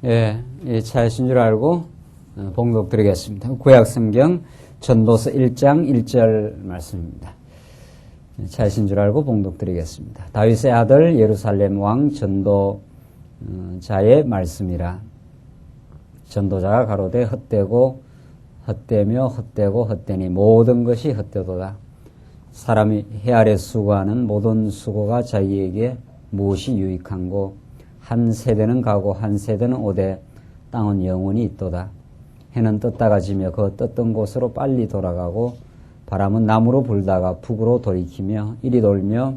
예, 차이신 줄 알고 봉독 드리겠습니다. 구약성경 전도서 1장 1절 말씀입니다. 차이신 줄 알고 봉독 드리겠습니다. 다윗의 아들 예루살렘 왕 전도자의 말씀이라. 전도자가 가로되 헛되고 헛되며 헛되고 헛되니 모든 것이 헛되도다. 사람이 해 아래 수고하는 모든 수고가 자기에게 무엇이 유익한고 한 세대는 가고 한 세대는 오되 땅은 영원히 있도다. 해는 떴다가 지며 그 떴던 곳으로 빨리 돌아가고 바람은 남으로 불다가 북으로 돌이키며 이리 돌며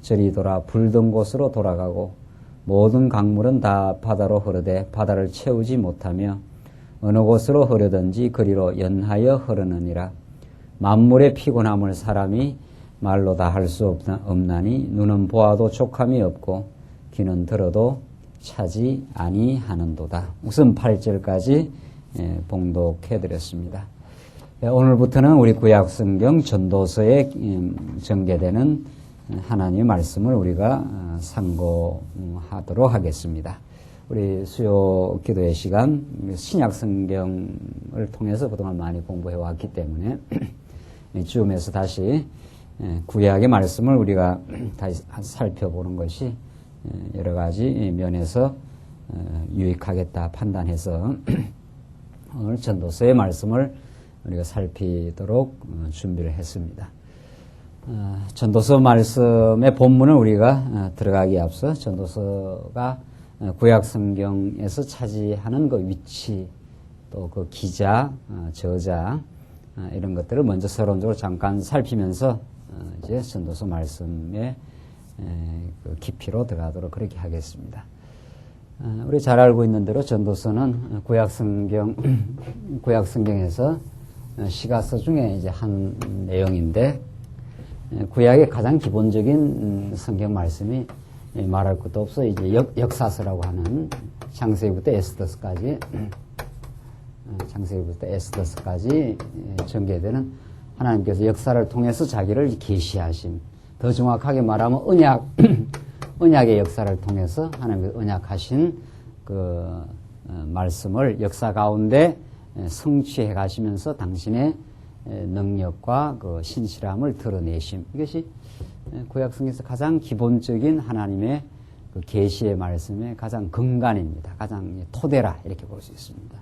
저리 돌아 불던 곳으로 돌아가고 모든 강물은 다 바다로 흐르되 바다를 채우지 못하며 어느 곳으로 흐르든지 그리로 연하여 흐르느니라. 만물의 피곤함을 사람이 말로 다 할 수 없나니 눈은 보아도 족함이 없고 귀는 들어도 차지 아니하는도다. 우선 8절까지 봉독해드렸습니다. 오늘부터는 우리 구약성경 전도서에 전개되는 하나님의 말씀을 우리가 상고하도록 하겠습니다. 우리 수요 기도의 시간, 신약성경을 통해서 그동안 많이 공부해왔기 때문에 즈음에서 다시 구약의 말씀을 우리가 다시 살펴보는 것이 여러 가지 면에서 유익하겠다 판단해서 오늘 전도서의 말씀을 우리가 살피도록 준비를 했습니다. 전도서 말씀의 본문을 우리가 들어가기에 앞서 전도서가 구약성경에서 차지하는 그 위치, 또 그 기자, 저자 이런 것들을 먼저 서론적으로 잠깐 살피면서 이제 전도서 말씀의 그 깊이로 들어가도록 그렇게 하겠습니다. 우리 잘 알고 있는 대로 전도서는 구약성경에서 시가서 중에 이제 한 내용인데, 구약의 가장 기본적인 성경 말씀이 말할 것도 없어 이제 역사서라고 하는 창세기부터 에스더서까지 전개되는 하나님께서 역사를 통해서 자기를 계시하신, 더 정확하게 말하면 언약의 역사를 통해서 하나님께서 언약하신 그 말씀을 역사 가운데 성취해 가시면서 당신의 능력과 그 신실함을 드러내심. 이것이 구약성경에서 가장 기본적인 하나님의 그 계시의 말씀의 가장 근간입니다. 가장 토대라 이렇게 볼 수 있습니다.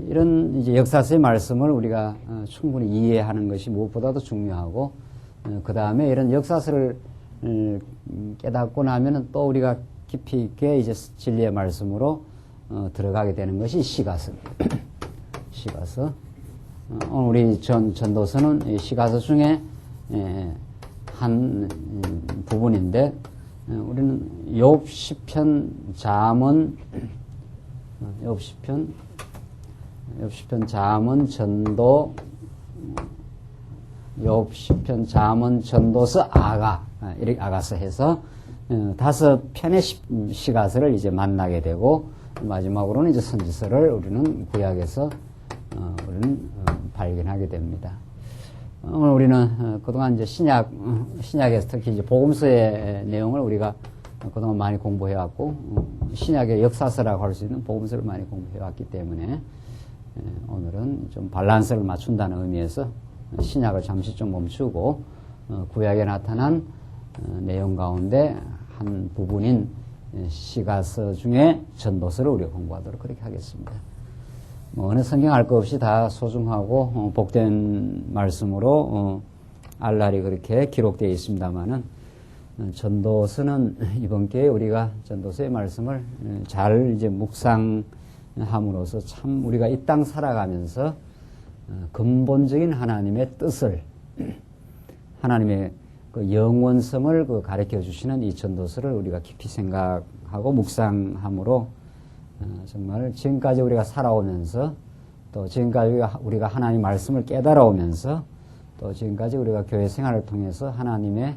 이런 이제 역사서의 말씀을 우리가 충분히 이해하는 것이 무엇보다도 중요하고, 그 다음에 이런 역사서를 깨닫고 나면은 또 우리가 깊이 있게 이제 진리의 말씀으로 들어가게 되는 것이 시가서입니다. 시가서. 오늘 우리 전도서는 시가서 중에 한 부분인데, 우리는 욥, 시편, 잠언, 잠언, 전도, 욥, 시편, 잠언, 전도서, 이렇게 아가서 해서 5편의 시가서를 이제 만나게 되고, 마지막으로는 이제 선지서를 우리는 구약에서 우리는 발견하게 됩니다. 오늘 우리는 그동안 이제 신약에서 특히 이제 복음서의 내용을 우리가 그동안 많이 공부해왔고, 신약의 역사서라고 할 수 있는 복음서를 많이 공부해왔기 때문에 오늘은 좀 밸런스를 맞춘다는 의미에서 신약을 잠시 좀 멈추고 구약에 나타난 내용 가운데 한 부분인 시가서 중에 전도서를 우리가 공부하도록 그렇게 하겠습니다. 어느 성경 알 것 없이 다 소중하고 복된 말씀으로 알날이 그렇게 기록되어 있습니다만은, 전도서는 이번 기회에 우리가 전도서의 말씀을 잘 이제 묵상함으로써 참 우리가 이 땅 살아가면서 근본적인 하나님의 뜻을, 하나님의 그 영원성을 그 가르쳐 주시는 이 전도서를 우리가 깊이 생각하고 묵상함으로 정말 지금까지 우리가 살아오면서, 또 지금까지 우리가 하나님 말씀을 깨달아오면서, 또 지금까지 우리가 교회 생활을 통해서 하나님의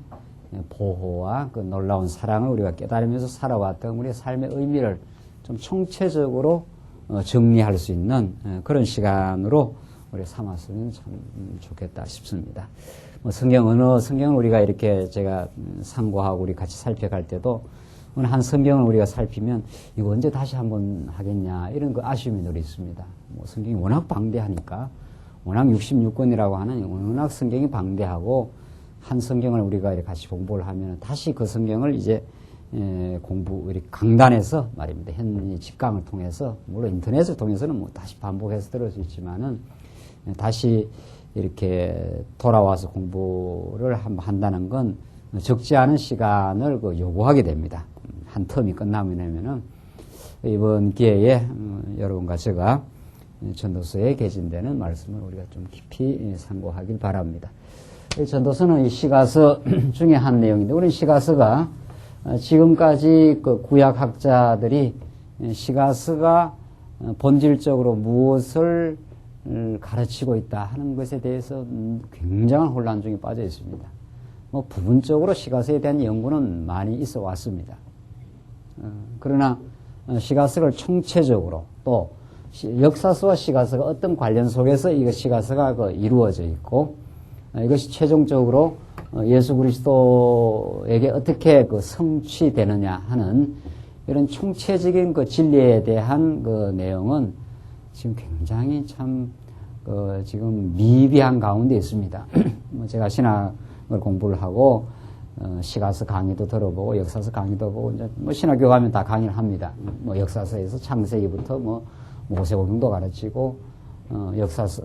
보호와 그 놀라운 사랑을 우리가 깨달으면서 살아왔던 우리의 삶의 의미를 좀 총체적으로 정리할 수 있는 그런 시간으로 우리 삼았으면 참 좋겠다 싶습니다. 어느 성경을 우리가 이렇게 제가 상고하고 우리 같이 살펴갈 때도 한 성경을 우리가 살피면 이거 언제 다시 한번 하겠냐 이런 그 아쉬움이 늘 있습니다. 뭐 성경이 워낙 방대하니까 워낙 66권이라고 하는 워낙 성경이 방대하고 한 성경을 우리가 이렇게 같이 공부를 하면 다시 그 성경을 이제 우리 강단에서 말입니다. 현 직강을 통해서 물론 인터넷을 통해서는 뭐 다시 반복해서 들을 수 있지만은 다시 이렇게 돌아와서 공부를 한다는 건 적지 않은 시간을 요구하게 됩니다. 한 텀이 끝나면은 이번 기회에 여러분과 제가 전도서에 개진되는 말씀을 우리가 좀 깊이 상고하길 바랍니다. 전도서는 이 시가서 중에 한 내용인데 우리는 시가서가 지금까지 그 구약학자들이 시가서가 본질적으로 무엇을 가르치고 있다 하는 것에 대해서 굉장한 혼란 중에 빠져 있습니다. 뭐 부분적으로 시가서에 대한 연구는 많이 있어 왔습니다. 그러나 시가서를 총체적으로 또 역사서와 시가서가 어떤 관련 속에서 이 시가서가 이루어져 있고 이것이 최종적으로 예수 그리스도에게 어떻게 성취되느냐 하는 이런 총체적인 진리에 대한 내용은 지금 굉장히 참 지금 미비한 가운데 있습니다. 제가 신학을 공부를 하고 시가서 강의도 들어보고 역사서 강의도 보고 이제 신학교 가면 다 강의를 합니다. 역사서에서 창세기부터 모세오경도 가르치고 역사서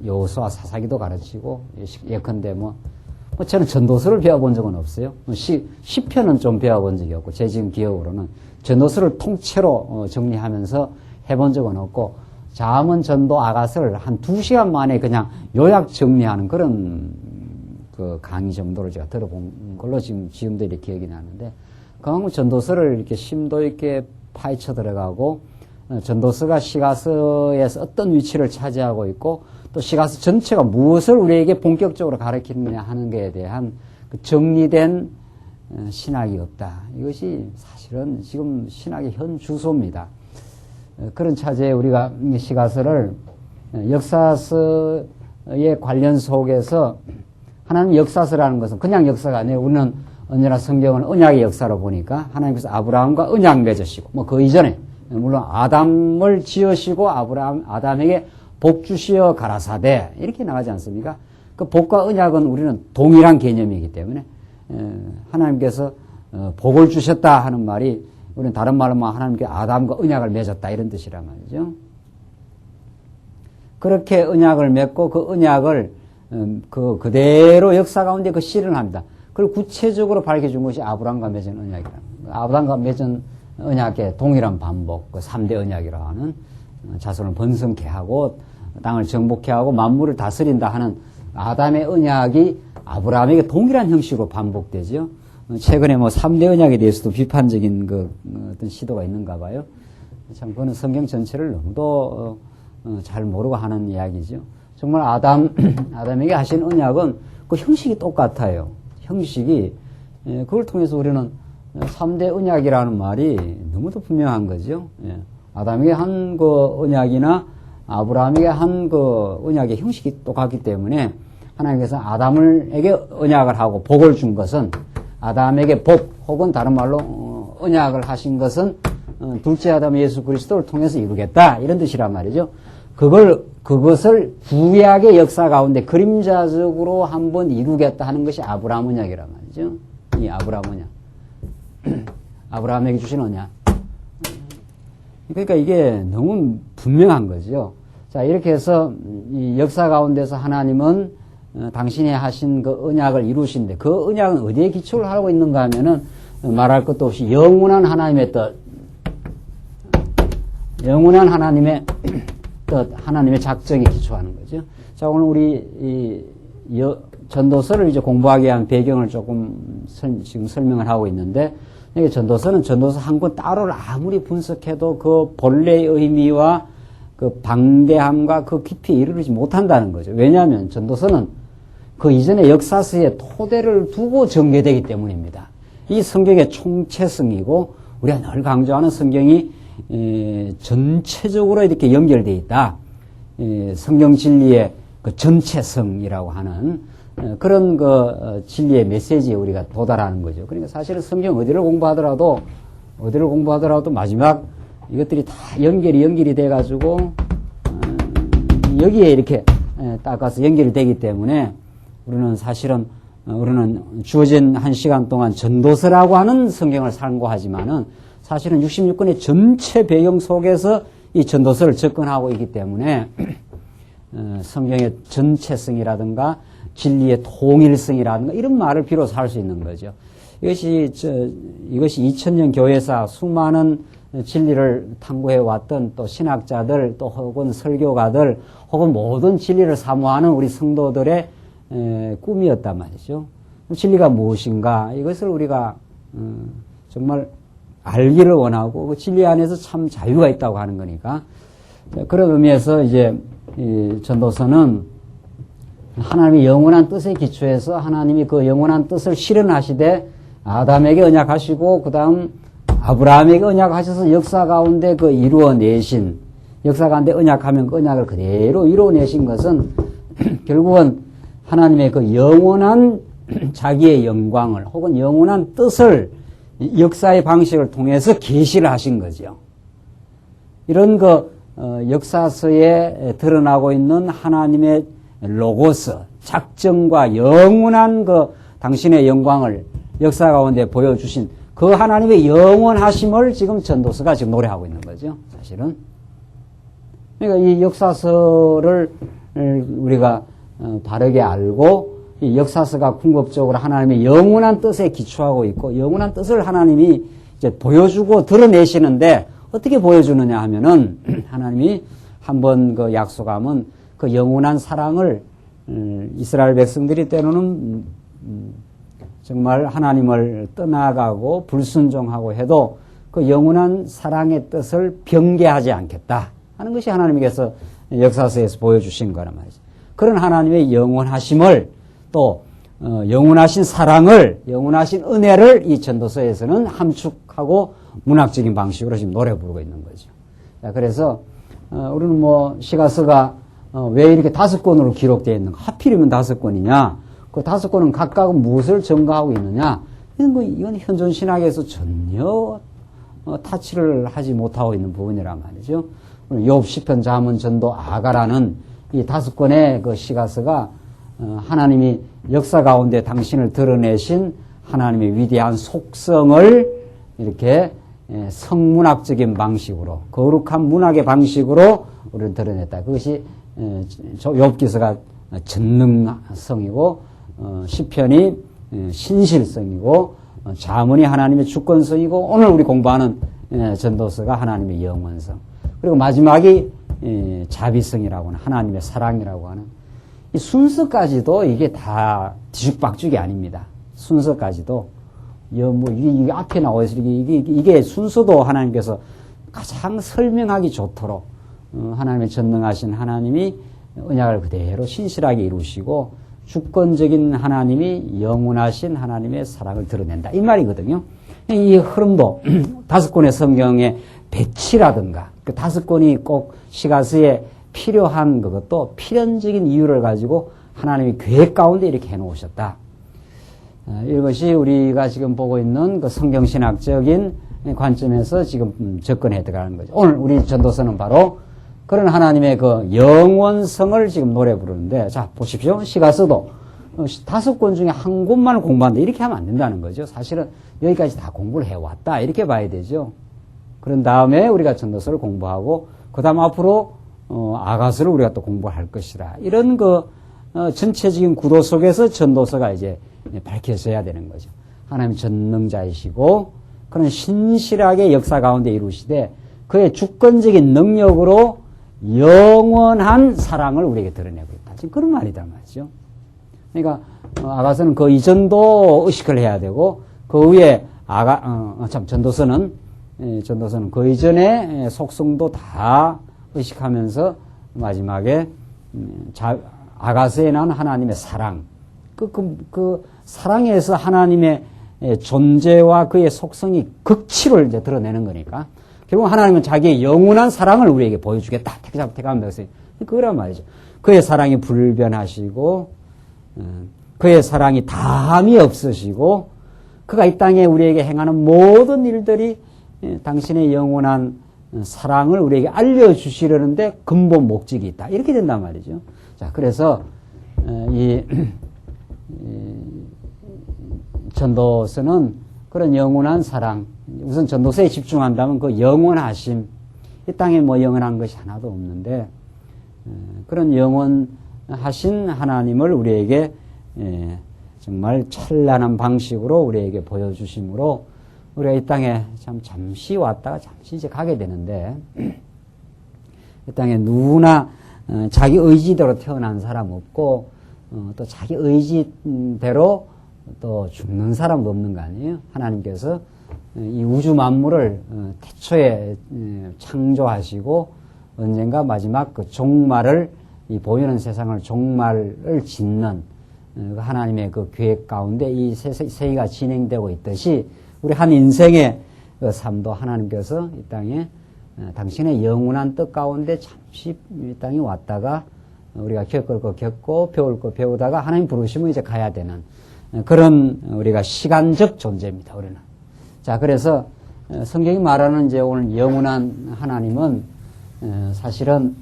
여호수아 사사기도 가르치고 예컨대 저는 전도서를 배워본 적은 없어요. 시편은 좀 배워본 적이 없고 제 지금 기억으로는 전도서를 통째로 정리하면서 해본 적은 없고 잠언, 전도, 아가서를 한 2시간 만에 그냥 요약 정리하는 그런 그 강의 정도를 제가 들어본 걸로 지금도 이렇게 기억이 나는데 그만큼 전도서를 이렇게 심도 있게 파헤쳐 들어가고 전도서가 시가서에서 어떤 위치를 차지하고 있고 또 시가서 전체가 무엇을 우리에게 본격적으로 가르치느냐 하는 것에 대한 그 정리된 신학이 없다. 이것이 사실은 지금 신학의 현 주소입니다. 그런 차제에 우리가 시가서를 역사서의 관련 속에서 하나님 역사서라는 것은 그냥 역사가 아니에요. 우리는 언제나 성경은 언약의 역사로 보니까 하나님께서 아브라함과 언약 맺으시고 그 이전에 물론 아담을 지으시고 아담에게 복 주시어 가라사대 이렇게 나가지 않습니까? 그 복과 언약은 우리는 동일한 개념이기 때문에 하나님께서 복을 주셨다 하는 말이 우리는 다른 말로 하나님께 아담과 언약을 맺었다 이런 뜻이란 말이죠. 그렇게 언약을 맺고 그 언약을 그대로 역사 가운데 실현합니다. 그걸 구체적으로 밝혀준 것이 아브라함과 맺은 언약이라. 아브라함과 맺은 언약의 동일한 반복, 3대 언약이라고 하는 자손을 번성케 하고 땅을 정복케 하고 만물을 다스린다 하는 아담의 언약이 아브라함에게 동일한 형식으로 반복되죠. 최근에 3대 언약에 대해서도 비판적인 어떤 시도가 있는가 봐요. 참 그거는 성경 전체를 너무도 잘 모르고 하는 이야기죠. 정말 아담에게 하신 언약은 그 형식이 똑같아요. 형식이 그걸 통해서 우리는 3대 언약이라는 말이 너무도 분명한 거죠. 아담에게 한 언약이나 아브라함에게 한 언약의 형식이 똑같기 때문에 하나님께서 아담에게 언약을 하고 복을 준 것은 아담에게 복 혹은 다른 말로 언약을 하신 것은 둘째 아담 예수 그리스도를 통해서 이루겠다 이런 뜻이란 말이죠. 그것을 구약의 역사 가운데 그림자적으로 한번 이루겠다 하는 것이 아브라함 언약이란 말이죠. 이 아브라함 언약. 아브라함에게 주신 언약. 그러니까 이게 너무 분명한 거죠. 자, 이렇게 해서 이 역사 가운데서 하나님은 당신이 하신 그 언약을 이루신데 그 언약은 어디에 기초를 하고 있는가 하면은 말할 것도 없이 영원한 하나님의 뜻, 영원한 하나님의 뜻, 하나님의 작정에 기초하는 거죠. 자, 오늘 우리 전도서를 이제 공부하기 위한 배경을 조금 지금 설명을 하고 있는데, 이게 전도서는 전도서 한 권 따로를 아무리 분석해도 그 본래의 의미와 그 방대함과 그 깊이에 이르지 못한다는 거죠. 왜냐하면 전도서는 그 이전의 역사서의 토대를 두고 전개되기 때문입니다. 이 성경의 총체성이고 우리가 늘 강조하는 성경이 전체적으로 이렇게 연결되어 있다. 성경 진리의 그 전체성이라고 하는 그런 진리의 메시지에 우리가 도달하는 거죠. 그러니까 사실은 성경 어디를 공부하더라도 마지막 이것들이 다 연결이 돼가지고, 여기에 이렇게 딱 가서 연결이 되기 때문에 우리는 주어진 1시간 동안 전도서라고 하는 성경을 참고하지만은 사실은 66권의 전체 배경 속에서 이 전도서를 접근하고 있기 때문에 성경의 전체성이라든가 진리의 통일성이라든가 이런 말을 비로소 할 수 있는 거죠. 이것이 2000년 교회사 수많은 진리를 탐구해 왔던 또 신학자들 또 혹은 설교가들 혹은 모든 진리를 사모하는 우리 성도들의 꿈이었단 말이죠. 진리가 무엇인가 이것을 우리가 정말 알기를 원하고 그 진리 안에서 참 자유가 있다고 하는 거니까 그런 의미에서 이제 이 전도서는 하나님의 영원한 뜻에 기초해서 하나님이 그 영원한 뜻을 실현하시되 아담에게 언약하시고 그 다음 아브라함에게 언약하셔서 역사 가운데 그 이루어내신 역사 가운데 언약하면 그 언약을 그대로 이루어내신 것은 결국은 하나님의 그 영원한 자기의 영광을 혹은 영원한 뜻을 역사의 방식을 통해서 계시를 하신 거죠. 이런 역사서에 드러나고 있는 하나님의 로고스, 작정과 영원한 당신의 영광을 역사 가운데 보여주신 그 하나님의 영원하심을 지금 전도서가 지금 노래하고 있는 거죠, 사실은. 그러니까 이 역사서를 우리가 바르게 알고 이 역사서가 궁극적으로 하나님의 영원한 뜻에 기초하고 있고 영원한 뜻을 하나님이 이제 보여주고 드러내시는데 어떻게 보여주느냐 하면은 하나님이 한번 약속하면 그 영원한 사랑을 이스라엘 백성들이 때로는 정말 하나님을 떠나가고 불순종하고 해도 그 영원한 사랑의 뜻을 변개하지 않겠다 하는 것이 하나님께서 역사서에서 보여주신 거란 말이죠. 그런 하나님의 영원하심을 또 영원하신 사랑을 영원하신 은혜를 이 전도서에서는 함축하고 문학적인 방식으로 지금 노래 부르고 있는 거죠. 자, 그래서 우리는 시가서가 왜 이렇게 5권으로 기록되어 있는가? 하필이면 5권이냐? 그 5권은 각각은 무엇을 증거하고 있느냐? 이건 현존 신학에서 전혀 타치를 하지 못하고 있는 부분이란 말이죠. 욥, 시편, 잠언, 전도, 아가라는 이 5권의 그 시가서가 하나님이 역사 가운데 당신을 드러내신 하나님의 위대한 속성을 이렇게 성문학적인 방식으로 거룩한 문학의 방식으로 우리를 드러냈다. 그것이 욥기서가 전능성이고 시편이 신실성이고 잠언이 하나님의 주권성이고 오늘 우리 공부하는 전도서가 하나님의 영원성 그리고 마지막이 자비성이라고 하는 하나님의 사랑이라고 하는 이 순서까지도 이게 다 뒤죽박죽이 아닙니다. 순서까지도 이게 앞에 나와 있어요. 이게 순서도 하나님께서 가장 설명하기 좋도록 하나님의 전능하신 하나님이 언약을 그대로 신실하게 이루시고 주권적인 하나님이 영원하신 하나님의 사랑을 드러낸다. 이 말이거든요. 이 흐름도 5권의 성경의 배치라든가 그 5권이 꼭 시가서에 필요한 그것도 필연적인 이유를 가지고 하나님이 계획 가운데 이렇게 해놓으셨다. 이것이 우리가 지금 보고 있는 그 성경신학적인 관점에서 지금 접근해 들어가는 거죠. 오늘 우리 전도서는 바로 그런 하나님의 그 영원성을 지금 노래 부르는데, 자, 보십시오. 시가서도 5권 중에 한 권만을 공부한다. 이렇게 하면 안 된다는 거죠. 사실은 여기까지 다 공부를 해왔다. 이렇게 봐야 되죠. 그런 다음에 우리가 전도서를 공부하고, 그 다음 앞으로, 아가서를 우리가 또 공부할 것이다. 이런 전체적인 구도 속에서 전도서가 이제 밝혀져야 되는 거죠. 하나님 전능자이시고, 그런 신실하게 역사 가운데 이루시되, 그의 주권적인 능력으로 영원한 사랑을 우리에게 드러내고 있다. 지금 그런 말이다 말이죠. 그러니까 아가서는 그 이전도 의식을 해야 되고 그 위에 전도서는 그 이전의 속성도 다 의식하면서 마지막에 아가서에 나온 하나님의 사랑 그 사랑에서 하나님의 존재와 그의 속성이 극치를 이제 드러내는 거니까 결국 하나님은 자기의 영원한 사랑을 우리에게 보여주겠다. 택하면 되겠어요. 그거란 말이죠. 그의 사랑이 불변하시고 그의 사랑이 다함이 없으시고 그가 이 땅에 우리에게 행하는 모든 일들이 당신의 영원한 사랑을 우리에게 알려주시려는데 근본 목적이 있다. 이렇게 된단 말이죠. 자, 그래서 이 전도서는 그런 영원한 사랑, 우선 전도서에 집중한다면 그 영원하심, 이 땅에 뭐 영원한 것이 하나도 없는데 그런 영원하신 하나님을 우리에게 정말 찬란한 방식으로 우리에게 보여주심으로 우리가 이 땅에 참 잠시 왔다가 잠시 이제 가게 되는데 이 땅에 누구나 자기 의지대로 태어난 사람 없고 또 자기 의지대로 또 죽는 사람도 없는 거 아니에요? 하나님께서 이 우주 만물을 태초에 창조하시고 언젠가 마지막 그 종말을 이 보이는 세상을 종말을 짓는 하나님의 그 계획 가운데 이 세계가 진행되고 있듯이 우리 한 인생의 그 삶도 하나님께서 이 땅에 당신의 영원한 뜻 가운데 잠시 이 땅에 왔다가 우리가 겪을 거 겪고 배울 거 배우다가 하나님 부르시면 이제 가야 되는 그런 우리가 시간적 존재입니다. 우리는. 자, 그래서 성경이 말하는 이제 오늘 영원한 하나님은 사실은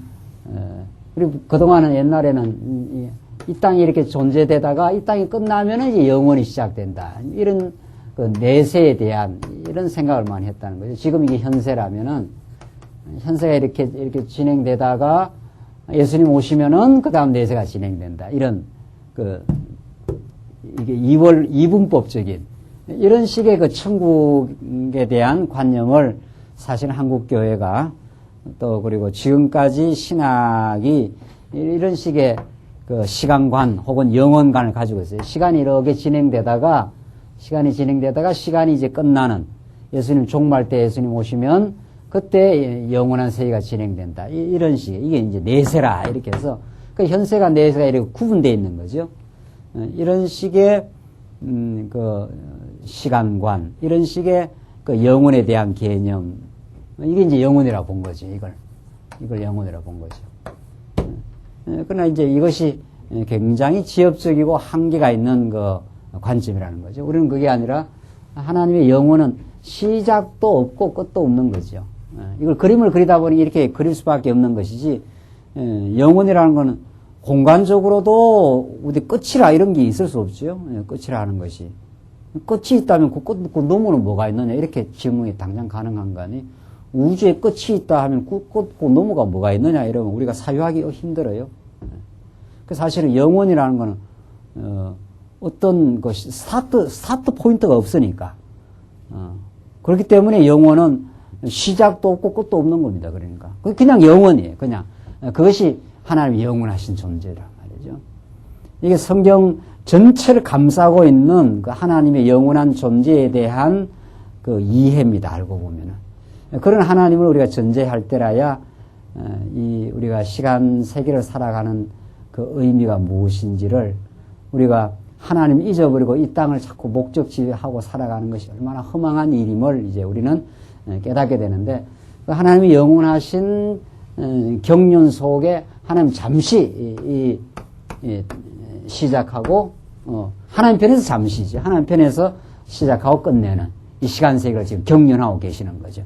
우리 그동안은 옛날에는 이 땅이 이렇게 존재되다가 이 땅이 끝나면은 이제 영원이 시작된다. 이런 그 내세에 대한 이런 생각을 많이 했다는 거죠. 지금 이게 현세라면은 현세가 이렇게 진행되다가 예수님 오시면은 그 다음 내세가 진행된다. 이런 이게 이분법적인 이런 식의 그 천국에 대한 관념을 사실 한국교회가 또 그리고 지금까지 신학이 이런 식의 그 시간관 혹은 영원관을 가지고 있어요. 시간이 이렇게 진행되다가 시간이 이제 끝나는 예수님 종말 때 예수님 오시면 그때 영원한 세계가 진행된다. 이런 식의 이게 이제 내세라 이렇게 해서 그 현세가 내세가 이렇게 구분되어 있는 거죠. 이런 식의 그 시간관 이런 식의 그 영혼에 대한 개념 이게 이제 영혼이라고 본 거죠. 이걸 영혼이라고 본 거죠. 그러나 이제 이것이 굉장히 지엽적이고 한계가 있는 그 관점이라는 거죠. 우리는 그게 아니라 하나님의 영혼은 시작도 없고 끝도 없는 거죠. 이걸 그림을 그리다 보니 이렇게 그릴 수밖에 없는 것이지 영혼이라는 것은 공간적으로도 어디 끝이라 이런 게 있을 수 없죠. 끝이라 하는 것이. 끝이 있다면 그 너머는 뭐가 있느냐 이렇게 질문이 당장 가능한 거 아니. 우주에 끝이 있다 하면 그 너머가 뭐가 있느냐 이러면 우리가 사유하기 힘들어요. 그 사실은 영혼이라는 거는 어떤 것이 스타트 포인트가 없으니까. 그렇기 때문에 영혼은 시작도 없고 끝도 없는 겁니다. 그러니까 그냥 영혼이에요. 그냥 그것이 하나님의 영원하신 존재란 말이죠. 이게 성경 전체를 감싸고 있는 그 하나님의 영원한 존재에 대한 그 이해입니다. 알고 보면은 그런 하나님을 우리가 전제할 때라야 우리가 시간 세계를 살아가는 그 의미가 무엇인지를 우리가 하나님 잊어버리고 이 땅을 자꾸 목적지하고 살아가는 것이 얼마나 허망한 일임을 이제 우리는 깨닫게 되는데 하나님이 영원하신 경륜 속에 하나님 잠시 시작하고 하나님 편에서 잠시죠. 하나님 편에서 시작하고 끝내는 이 시간 세계를 지금 경륜하고 계시는 거죠.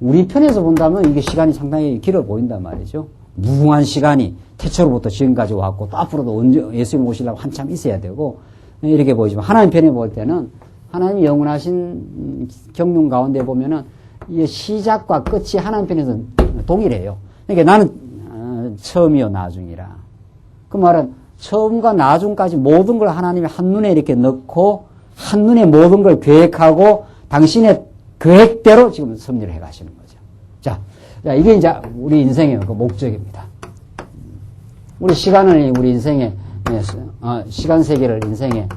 우리 편에서 본다면 이게 시간이 상당히 길어 보인단 말이죠. 무궁한 시간이 태초로부터 지금까지 왔고 또 앞으로도 언제 예수님 오시려고 한참 있어야 되고 이렇게 보이지만 하나님 편에 볼 때는 하나님이 영원하신 경륜 가운데 보면은 이 시작과 끝이 하나님 편에서 동일해요. 그러니까 나는 처음이요 나중이라. 그 말은 처음과 나중까지 모든 걸 하나님이 한눈에 이렇게 넣고 한눈에 모든 걸 계획하고 당신의 계획대로 지금 섭리를 해가시는 거죠. 자, 이게 이제 우리 인생의 그 목적입니다. 우리 시간을 우리 인생의 시간 세계를 인생의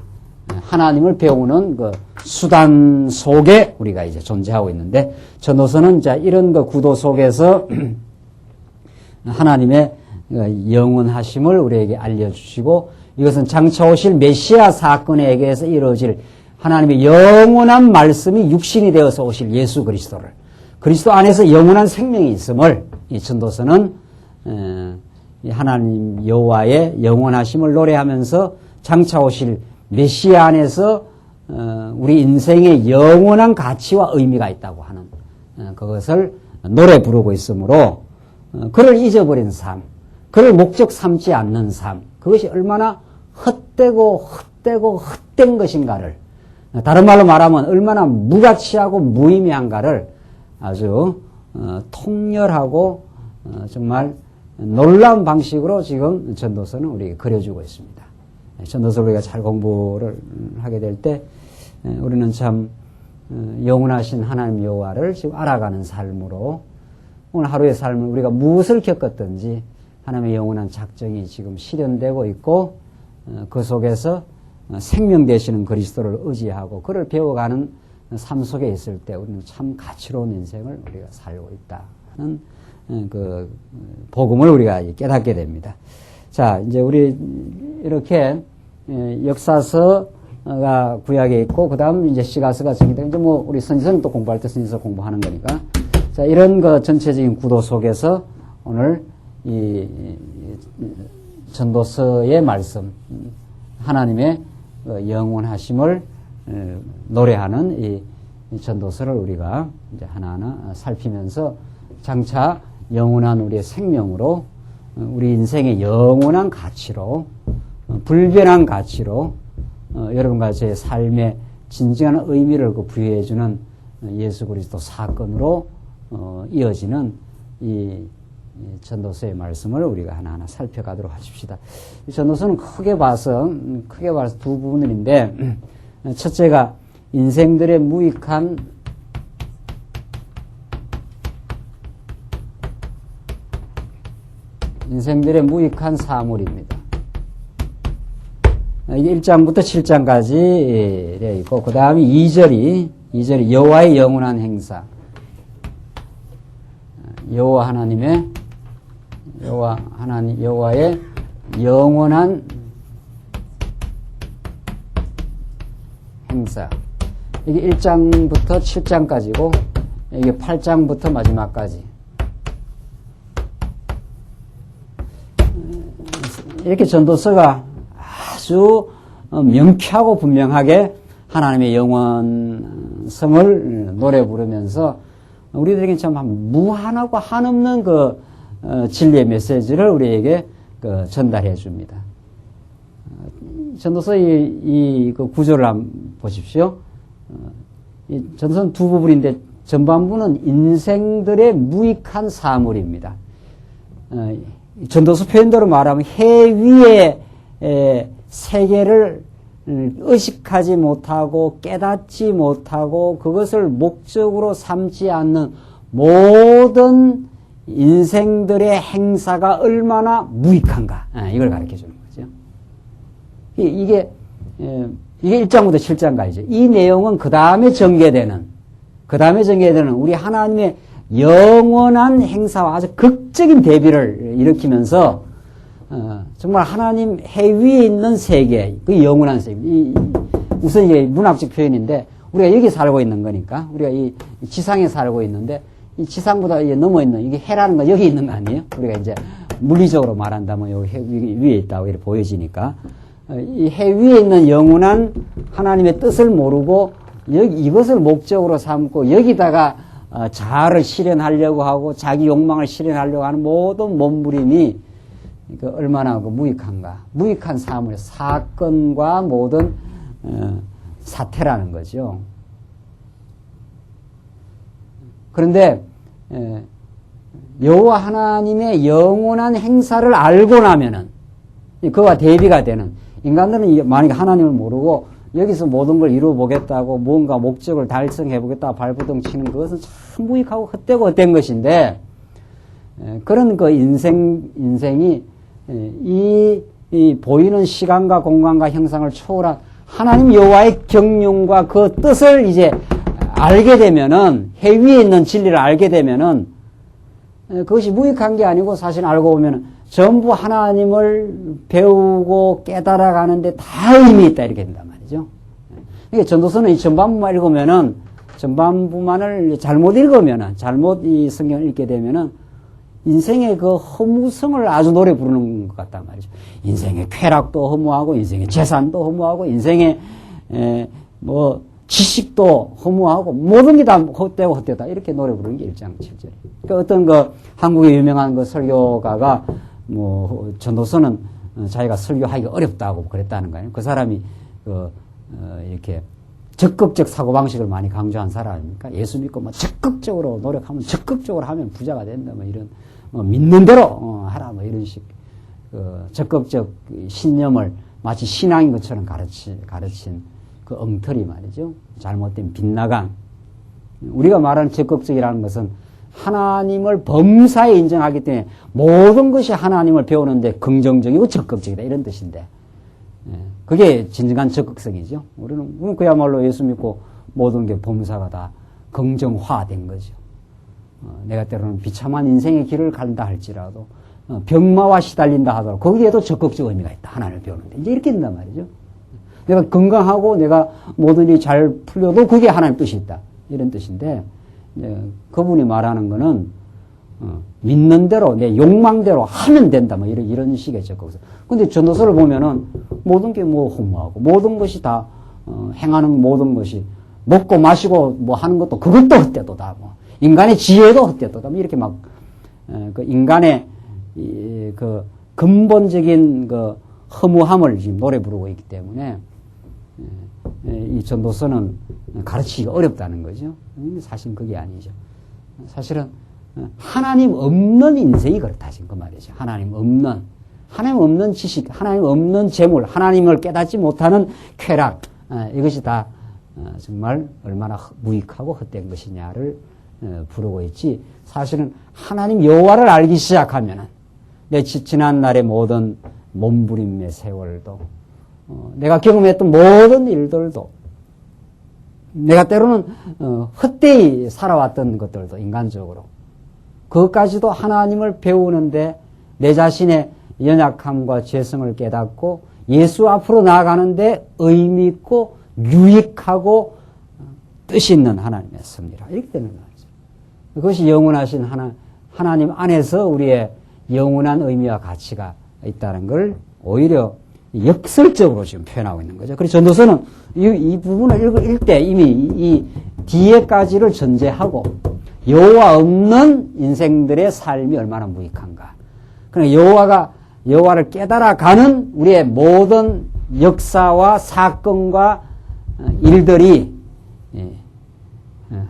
하나님을 배우는 그 수단 속에 우리가 이제 존재하고 있는데 전도서는 자 이런 그 구도 속에서 하나님의 영원하심을 우리에게 알려주시고 이것은 장차 오실 메시아 사건에 의해서 이루어질 하나님의 영원한 말씀이 육신이 되어서 오실 예수 그리스도를 그리스도 안에서 영원한 생명이 있음을 이 전도서는 하나님 여호와의 영원하심을 노래하면서 장차 오실 메시아 안에서 우리 인생의 영원한 가치와 의미가 있다고 하는 그것을 노래 부르고 있으므로 그를 잊어버린 삶, 그를 목적 삼지 않는 삶, 그것이 얼마나 헛되고 헛된 것인가를, 다른 말로 말하면 얼마나 무가치하고 무의미한가를 아주 통렬하고 정말 놀라운 방식으로 지금 전도서는 우리에게 그려주고 있습니다. 전도서를 우리가 잘 공부를 하게 될 때 우리는 참 영원하신 하나님 여호와를 지금 알아가는 삶으로 오늘 하루의 삶을 우리가 무엇을 겪었든지 하나님의 영원한 작정이 지금 실현되고 있고 그 속에서 생명 되시는 그리스도를 의지하고 그를 배워가는 삶 속에 있을 때 우리는 참 가치로운 인생을 우리가 살고 있다는 그 복음을 우리가 깨닫게 됩니다. 자, 이제 우리 이렇게 역사서가 구약에 있고 그다음 이제 시가서가 정의되고 이제 뭐 우리 선지서는 또 공부할 때 선지서 공부하는 거니까 자, 이런 그 전체적인 구도 속에서 오늘 이 전도서의 말씀 하나님의 영원하심을 노래하는 이 전도서를 우리가 이제 하나하나 살피면서 장차 영원한 우리의 생명으로 우리 인생의 영원한 가치로 불변한 가치로 여러분과 제 삶의 진정한 의미를 부여해주는 예수 그리스도 사건으로 이어지는 이 전도서의 말씀을 우리가 하나하나 살펴가도록 하십시다. 이 전도서는 크게 봐서 두 부분인데 첫째가 인생들의 무익한 사물입니다. 이게 1장부터 7장까지 되어 있고 그 다음에 2절이 여호와의 영원한 행사, 여호와의 영원한 행사. 이게 1장부터 7장까지고 이게 8장부터 마지막까지. 이렇게 전도서가 아주 명쾌하고 분명하게 하나님의 영원성을 노래 부르면서 우리들에게 참 무한하고 한없는 그 진리의 메시지를 우리에게 전달해 줍니다. 전도서 그 구조를 한번 보십시오. 이 전도서는 두 부분인데 전반부는 인생들의 무익한 사물입니다. 전도서 표현대로 말하면 해 위의 세계를 의식하지 못하고 깨닫지 못하고 그것을 목적으로 삼지 않는 모든 인생들의 행사가 얼마나 무익한가 이걸 가르쳐 주는 거죠. 이게 1장부터 7장까지죠. 이 내용은 그 다음에 전개되는 우리 하나님의 영원한 행사와 아주 극적인 대비를 일으키면서 정말 하나님 해 위에 있는 세계, 그 영원한 세계. 우선 이게 문학적 표현인데 우리가 여기 살고 있는 거니까 우리가 이 지상에 살고 있는데 이 지상보다 넘어 있는 이게 해라는 건 여기 있는 거 아니에요? 우리가 이제 물리적으로 말한다면 여기 해 위에 있다고 이렇게 보여지니까 이 해 위에 있는 영원한 하나님의 뜻을 모르고 이것을 목적으로 삼고 여기다가 자아를 실현하려고 하고 자기 욕망을 실현하려고 하는 모든 몸부림이 얼마나 무익한가. 무익한 사건과 모든 사태라는 거죠. 그런데 여호와 하나님의 영원한 행사를 알고 나면은 그와 대비가 되는 인간들은 만약에 하나님을 모르고 여기서 모든 걸 이루어보겠다고 뭔가 목적을 달성해보겠다고 발버둥 치는 그것은 참 무익하고 헛되고 헛된 것인데 그런 그 인생이 이 보이는 시간과 공간과 형상을 초월한 하나님 여호와의 경륜과 그 뜻을 이제 알게 되면은 해 위에 있는 진리를 알게 되면은 그것이 무익한 게 아니고 사실 알고 보면은 전부 하나님을 배우고 깨달아 가는데 다 의미 있다 이렇게 된단 말이죠. 그러니까 전도서는 이 전반부만 읽으면은 전반부만을 잘못 읽으면은 잘못 이 성경을 읽게 되면은 인생의 그 허무성을 아주 노래 부르는 것 같단 말이죠. 인생의 쾌락도 허무하고, 인생의 재산도 허무하고, 인생의, 지식도 허무하고, 모든 게 다 헛되고 헛되다. 이렇게 노래 부르는 게 1장 7절이에요. 그러니까 어떤 한국의 유명한 설교가가 전도서는 자기가 설교하기가 어렵다고 그랬다는 거예요. 그 사람이, 이렇게 적극적 사고방식을 많이 강조한 사람입니까? 예수 믿고 적극적으로 노력하면, 적극적으로 하면 부자가 된다. 이런, 믿는 대로, 하라. 이런 식, 적극적 신념을 마치 신앙인 것처럼 가르친 그 엉터리 말이죠. 잘못된 빗나간. 우리가 말하는 적극적이라는 것은 하나님을 범사에 인정하기 때문에 모든 것이 하나님을 배우는데 긍정적이고 적극적이다. 이런 뜻인데. 그게 진정한 적극성이죠. 우리는 그야말로 예수 믿고 모든 게 범사가 다 긍정화된 거죠. 내가 때로는 비참한 인생의 길을 간다 할지라도, 병마와 시달린다 하더라도 거기에도 적극적 의미가 있다. 하나님을 배우는데. 이제 이렇게 된단 말이죠. 내가 건강하고 내가 모든 일이 잘 풀려도 그게 하나님 뜻이 있다. 이런 뜻인데, 그분이 말하는 거는, 믿는 대로, 내 욕망대로 하면 된다. 이런 식의 적극성. 근데 전도서를 보면은 모든 게 허무하고, 모든 것이 다, 행하는 모든 것이 먹고 마시고 하는 것도 그것도 헛되도다. 인간의 지혜도 헛되도다. 이렇게 그 인간의 그 근본적인 그 허무함을 지금 노래 부르고 있기 때문에 이 전도서는 가르치기가 어렵다는 거죠. 사실은 그게 아니죠. 사실은 하나님 없는 인생이 그렇다 하신 그 말이죠. 하나님 없는 지식, 하나님 없는 재물, 하나님을 깨닫지 못하는 쾌락, 이것이 다 정말 얼마나 무익하고 헛된 것이냐를 부르고 있지. 사실은 하나님 여호와를 알기 시작하면은 내 지난 날의 모든 몸부림의 세월도, 내가 경험했던 모든 일들도, 내가 때로는 헛되이 살아왔던 것들도 인간적으로 그것까지도 하나님을 배우는데 내 자신의 연약함과 죄성을 깨닫고 예수 앞으로 나아가는데 의미 있고 유익하고 뜻이 있는 하나님의 섭리라. 이렇게 되는 거죠. 그것이 영원하신 하나님 안에서 우리의 영원한 의미와 가치가 있다는 걸 오히려 역설적으로 지금 표현하고 있는 거죠. 그래서 전도서는 이 부분을 읽을 때 이미 이 뒤에까지를 전제하고 여호와 없는 인생들의 삶이 얼마나 무익한가. 그러니까 여호와를 깨달아가는 우리의 모든 역사와 사건과 일들이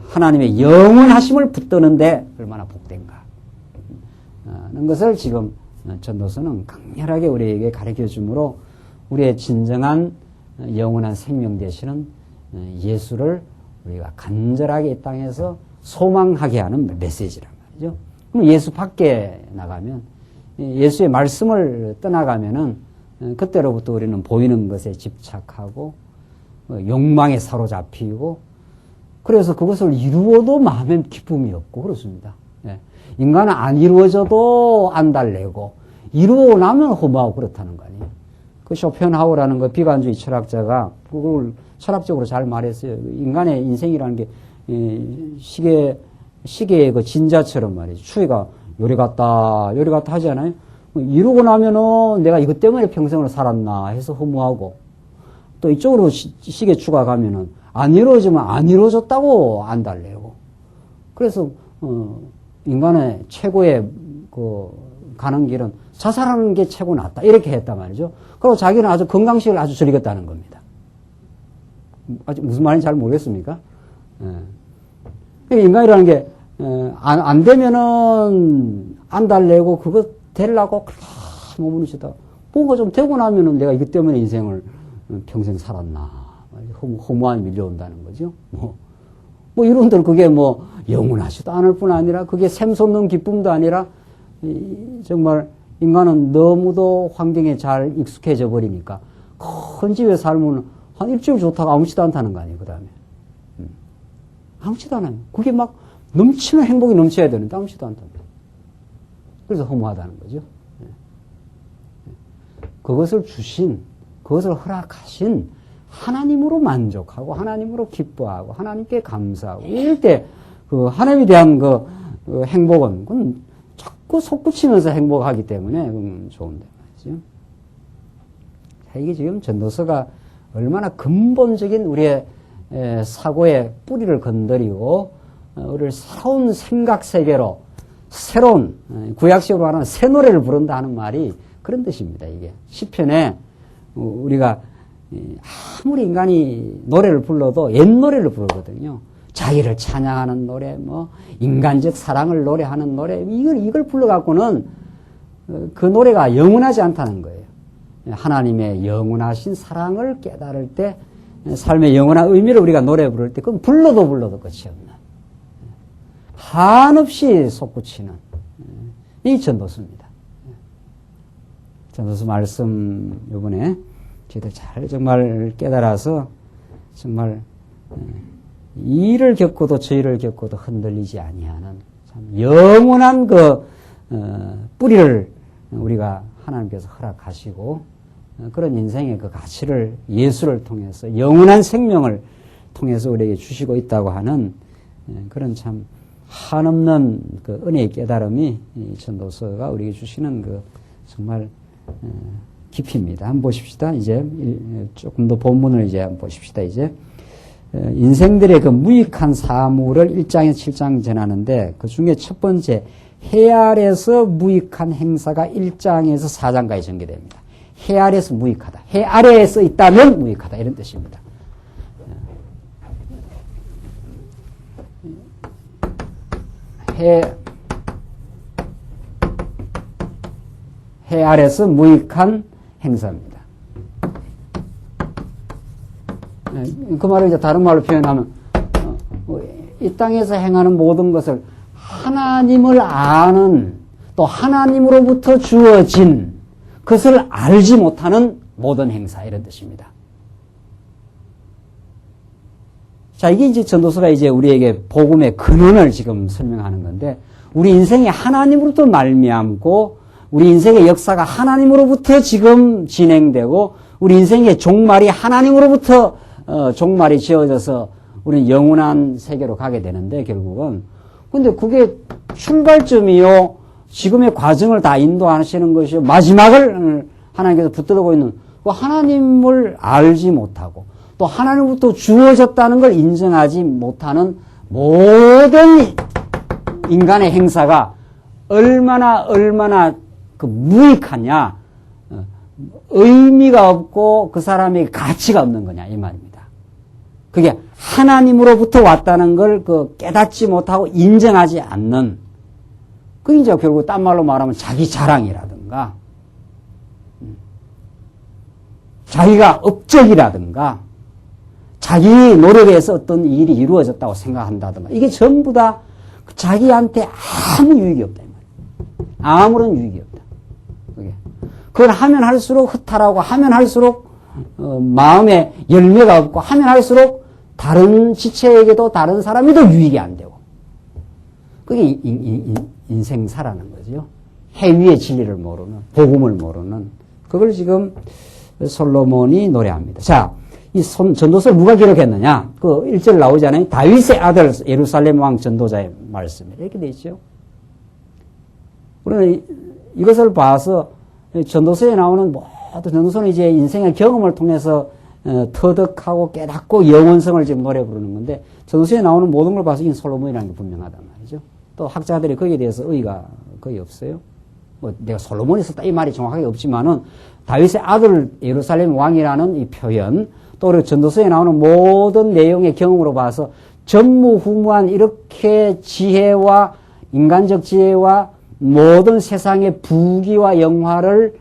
하나님의 영원하심을 붙드는데 얼마나 복된가 하는 것을 지금 전도서는 강렬하게 우리에게 가르쳐 주므로 우리의 진정한 영원한 생명 되시는 예수를 우리가 간절하게 이 땅에서 소망하게 하는 메시지란 말이죠. 그럼 예수 밖에 나가면, 예수의 말씀을 떠나가면은 그때로부터 우리는 보이는 것에 집착하고 욕망에 사로잡히고, 그래서 그것을 이루어도 마음에 기쁨이 없고 그렇습니다. 인간은 안 이루어져도 안달내고 이루어 나면 허무하고 그렇다는 거 아니에요. 그 쇼펜하우라는 그 비관주의 철학자가 그걸 철학적으로 잘 말했어요. 인간의 인생이라는 게 시계의 그 진자처럼 말이죠. 추위가 요리 갔다 하지 않아요? 이루고 나면은 내가 이것 때문에 평생을 살았나 해서 허무하고, 또 이쪽으로 시계 추가 가면은 안 이루어지면 안 이루어졌다고 안달내고. 그래서 인간의 최고의 가는 길은 자살하는 게 최고 낫다. 이렇게 했단 말이죠. 그리고 자기는 아주 건강식을 아주 즐겼다는 겁니다. 아직 무슨 말인지 잘 모르겠습니까? 인간이라는 게, 안 되면은 안달내고 그거 되려고 머무르시다. 뭔가 좀 되고 나면은 내가 이것 때문에 인생을 평생 살았나. 허무함이 밀려온다는 거죠. 이런들 그게 영원하지도 않을 뿐 아니라 그게 샘솟는 기쁨도 아니라 정말 인간은 너무도 환경에 잘 익숙해져 버리니까 큰 집에 살면 한 일주일 좋다가 아무렇지도 않다는 거 아니에요. 그 다음에 아무렇지도 않아요. 그게 막 넘치는 행복이 넘쳐야 되는데 아무렇지도 않답니다. 그래서 허무하다는 거죠. 그것을 그것을 허락하신 하나님으로 만족하고 하나님으로 기뻐하고 하나님께 감사하고 이럴 때 그 하나님에 대한 그 행복은 그건 자꾸 자꾸 솟구치면서 행복하기 때문에 좋은데 말이죠. 자, 이게 지금 전도서가 얼마나 근본적인 우리의 사고의 뿌리를 건드리고 우리를 새로운 생각 세계로 새로운 구약식으로 말하는 새 노래를 부른다 하는 말이 그런 뜻입니다. 이게 시편에 우리가 아무리 인간이 노래를 불러도 옛 노래를 부르거든요. 자기를 찬양하는 노래, 뭐 인간적 사랑을 노래하는 노래, 이걸 불러갖고는 그 노래가 영원하지 않다는 거예요. 하나님의 영원하신 사랑을 깨달을 때 삶의 영원한 의미를 우리가 노래 부를 때 그건 불러도 끝이 없는 한없이 솟구치는 이 전도서입니다. 전도서 말씀 이번에 저희들 잘 정말 깨달아서 정말 이를 겪고도 저희를 겪고도 흔들리지 아니하는 참 영원한 그 뿌리를 우리가 하나님께서 허락하시고 그런 인생의 그 가치를 예수를 통해서 영원한 생명을 통해서 우리에게 주시고 있다고 하는 그런 참 한없는 그 은혜의 깨달음이 이 전도서가 우리에게 주시는 그 정말 깊이입니다. 한번 보십시다. 이제 조금 더 본문을 이제 한번 보십시다. 이제 인생들의 그 무익한 사물을 1장에서 7장 전하는데 그 중에 첫 번째 해 아래에서 무익한 행사가 1장에서 4장까지 전개됩니다. 해 아래에서 무익하다. 해 아래에 써 있다면 무익하다. 이런 뜻입니다. 해 아래에서 무익한 행사입니다. 그 말을 이제 다른 말로 표현하면 이 땅에서 행하는 모든 것을 하나님을 아는 또 하나님으로부터 주어진 그것을 알지 못하는 모든 행사 이런 뜻입니다. 자, 이게 이제 전도서가 이제 우리에게 복음의 근원을 지금 설명하는 건데 우리 인생이 하나님으로부터 말미암고 우리 인생의 역사가 하나님으로부터 지금 진행되고 우리 인생의 종말이 하나님으로부터 종말이 지어져서 우리는 영원한 세계로 가게 되는데 결국은 근데 그게 출발점이요 지금의 과정을 다 인도하시는 것이요 마지막을 하나님께서 붙들고 있는 그 하나님을 알지 못하고 또 하나님부터 주어졌다는 걸 인정하지 못하는 모든 인간의 행사가 얼마나 그 무익하냐 의미가 없고 그 사람에게 가치가 없는 거냐 이 말입니다. 그게 하나님으로부터 왔다는 걸 그 깨닫지 못하고 인정하지 않는 그게 이제 결국 딴 말로 말하면 자기 자랑이라든가 자기가 업적이라든가 자기 노력에 의해서 어떤 일이 이루어졌다고 생각한다든가 이게 전부 다 자기한테 아무 유익이 없다 이 말이에요. 아무런 유익이 없다. 그걸 하면 할수록 허탈하고 하면 할수록 마음에 열매가 없고 하면 할수록 다른 지체에게도 다른 사람에도 유익이 안 되고 그게 인생사라는 거죠. 해위의 진리를 모르는 복음을 모르는 그걸 지금 솔로몬이 노래합니다. 자, 이 전도서를 누가 기록했느냐? 그 1절 나오잖아요. 다윗의 아들 예루살렘 왕 전도자의 말씀 이렇게 돼 있죠. 우리는 이것을 봐서 전도서에 나오는 모든 전도서는 이제 인생의 경험을 통해서 터득하고 깨닫고 영원성을 지금 노래 부르는 건데 전도서에 나오는 모든 걸 봐서 이건 솔로몬이라는 게 분명하단 말이죠. 또 학자들이 거기에 대해서 의의가 거의 없어요. 뭐 내가 솔로몬이 썼다 이 말이 정확하게 없지만은 다윗의 아들 예루살렘 왕이라는 이 표현 또 그리고 전도서에 나오는 모든 내용의 경험으로 봐서 전무후무한 이렇게 지혜와 인간적 지혜와 모든 세상의 부귀와 영화를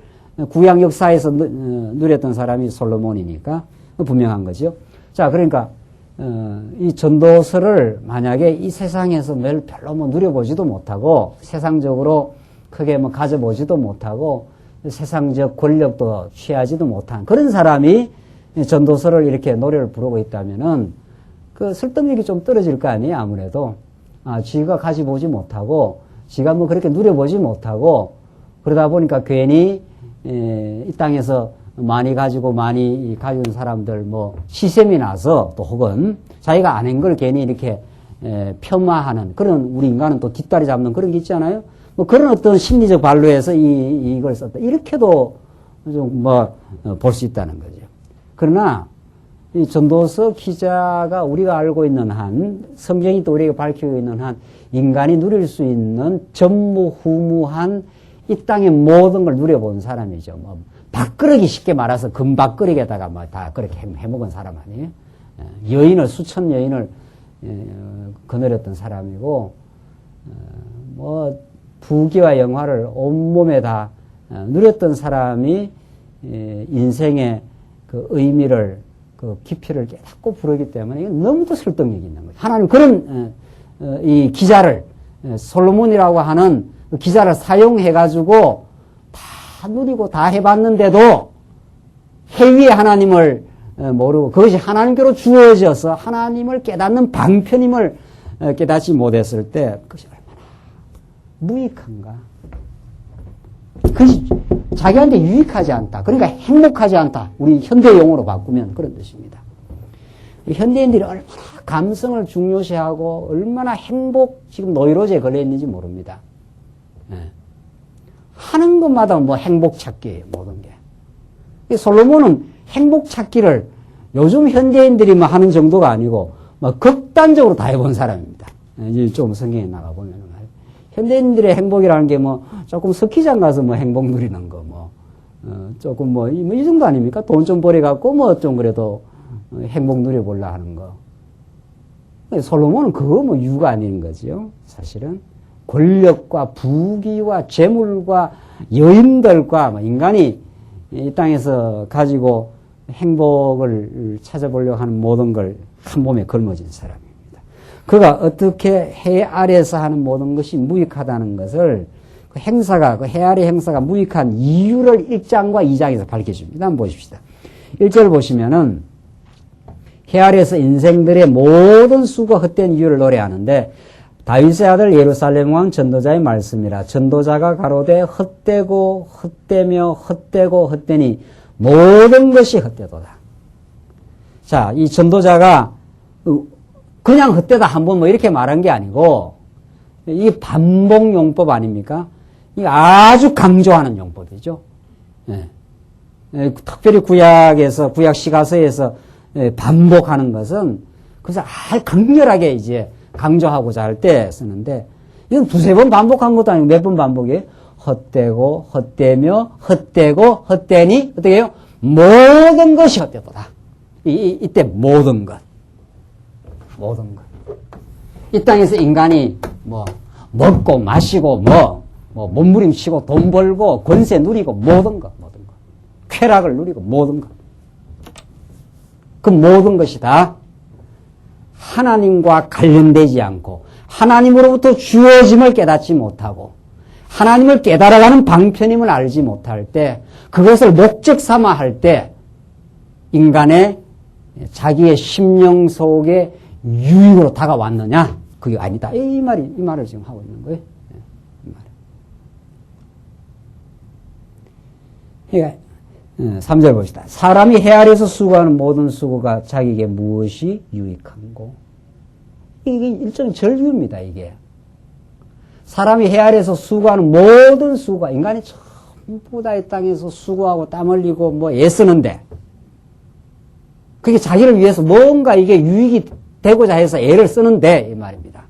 구약 역사에서 누렸던 사람이 솔로몬이니까 분명한 거죠. 자, 그러니까 이 전도서를 만약에 이 세상에서 별로 뭐 누려보지도 못하고 세상적으로 크게 뭐 가져보지도 못하고 세상적 권력도 취하지도 못한 그런 사람이 전도서를 이렇게 노래를 부르고 있다면은 그 설득력이 좀 떨어질 거 아니에요, 아무래도. 지가 가져보지 못하고 지가 뭐 그렇게 누려보지 못하고 그러다 보니까 괜히 이 땅에서 많이 가지고 많이 가진 사람들 뭐 시샘이 나서 또 혹은 자기가 아는 걸 괜히 이렇게 폄하하는 그런 우리 인간은 또 뒷다리 잡는 그런 게 있잖아요. 뭐 그런 어떤 심리적 반로에서 이걸 썼다. 이렇게도 좀 볼 수 있다는 거죠. 그러나 이 전도서 기자가 우리가 알고 있는 한, 성경이 또 우리에게 밝히고 있는 한, 인간이 누릴 수 있는 전무후무한 이 땅의 모든 걸 누려본 사람이죠. 뭐 밥그릇이 쉽게 말해서 금밥그릇에다가 뭐 다 그렇게 해먹은 사람 아니에요? 여인을, 수천 여인을 거느렸던 사람이고, 뭐 부귀와 영화를 온몸에 다 누렸던 사람이 인생의 그 의미를, 그 깊이를 깨닫고 부르기 때문에 이건 너무도 설득력이 있는 거죠. 하나님 그런 이 기자를, 솔로몬이라고 하는 그 기자를 사용해가지고 다 누리고 다 해봤는데도 해위의 하나님을 모르고 그것이 하나님께로 주어져서 하나님을 깨닫는 방편임을 깨닫지 못했을 때 그것이 얼마나 무익한가. 그것이 자기한테 유익하지 않다. 그러니까 행복하지 않다. 우리 현대 용어로 바꾸면 그런 뜻입니다. 현대인들이 얼마나 감성을 중요시하고 얼마나 지금 노이로제에 걸려있는지 모릅니다. 하는 것마다 뭐 행복 찾기예요, 모든 게. 솔로몬은 행복 찾기를 요즘 현대인들이 뭐 하는 정도가 아니고 뭐 극단적으로 다 해본 사람입니다. 이제 좀 성경에 나가보면 현대인들의 행복이라는 게 뭐 조금 스키장 가서 뭐 행복 누리는 거 조금 뭐 이 정도 아닙니까? 돈 좀 벌어갖고 뭐 좀 그래도 행복 누려보려 하는 거. 솔로몬은 그거 뭐 유가 아닌 거지요, 사실은. 권력과 부귀와 재물과 여인들과 뭐 인간이 이 땅에서 가지고 행복을 찾아보려고 하는 모든 걸 한 몸에 걸머진 사람입니다. 그가 어떻게 해 아래에서 하는 모든 것이 무익하다는 것을 그 행사가, 그 해 아래 행사가 무익한 이유를 1장과 2장에서 밝혀줍니다. 한번 보십시다. 1절 보시면은 해 아래에서 인생들의 모든 수고 헛된 이유를 노래하는데 다윗의 아들 예루살렘 왕 전도자의 말씀이라. 전도자가 가로되 헛되고 헛되며 헛되고 헛되니 모든 것이 헛되도다. 자, 이 전도자가 그냥 헛되다 한번 뭐 이렇게 말한 게 아니고 이게 반복 용법 아닙니까? 이게 아주 강조하는 용법이죠. 예. 특별히 구약에서, 구약 시가서에서 반복하는 것은 그래서 아주 강렬하게 이제 강조하고자 할 때 쓰는데 이건 두세 번 반복한 것도 아니고 몇 번 반복이에요? 헛되고 헛되며 헛되고 헛되니 어떻게 해요? 모든 것이 헛되도다. 이때 모든 것. 이 땅에서 인간이 뭐 먹고 마시고 뭐 몸부림치고 돈 벌고 권세 누리고 모든 것. 쾌락을 누리고 모든 것. 그 모든 것이 다 하나님과 관련되지 않고 하나님으로부터 주어짐을 깨닫지 못하고 하나님을 깨달아가는 방편임을 알지 못할 때 그것을 목적 삼아 할 때 인간의 자기의 심령 속에 유익으로 다가왔느냐? 그게 아니다. 이 말을 지금 하고 있는 거예요. 그러니까 3절 봅시다. 사람이 해 아래에서 수고하는 모든 수고가 자기에게 무엇이 유익한고? 이게 일종의 절규입니다, 이게. 사람이 해 아래에서 수고하는 모든 수고가, 인간이 전부 다 이 땅에서 수고하고 땀 흘리고 뭐 애쓰는데, 그게 자기를 위해서 뭔가 이게 유익이 되고자 해서 애를 쓰는데, 이 말입니다.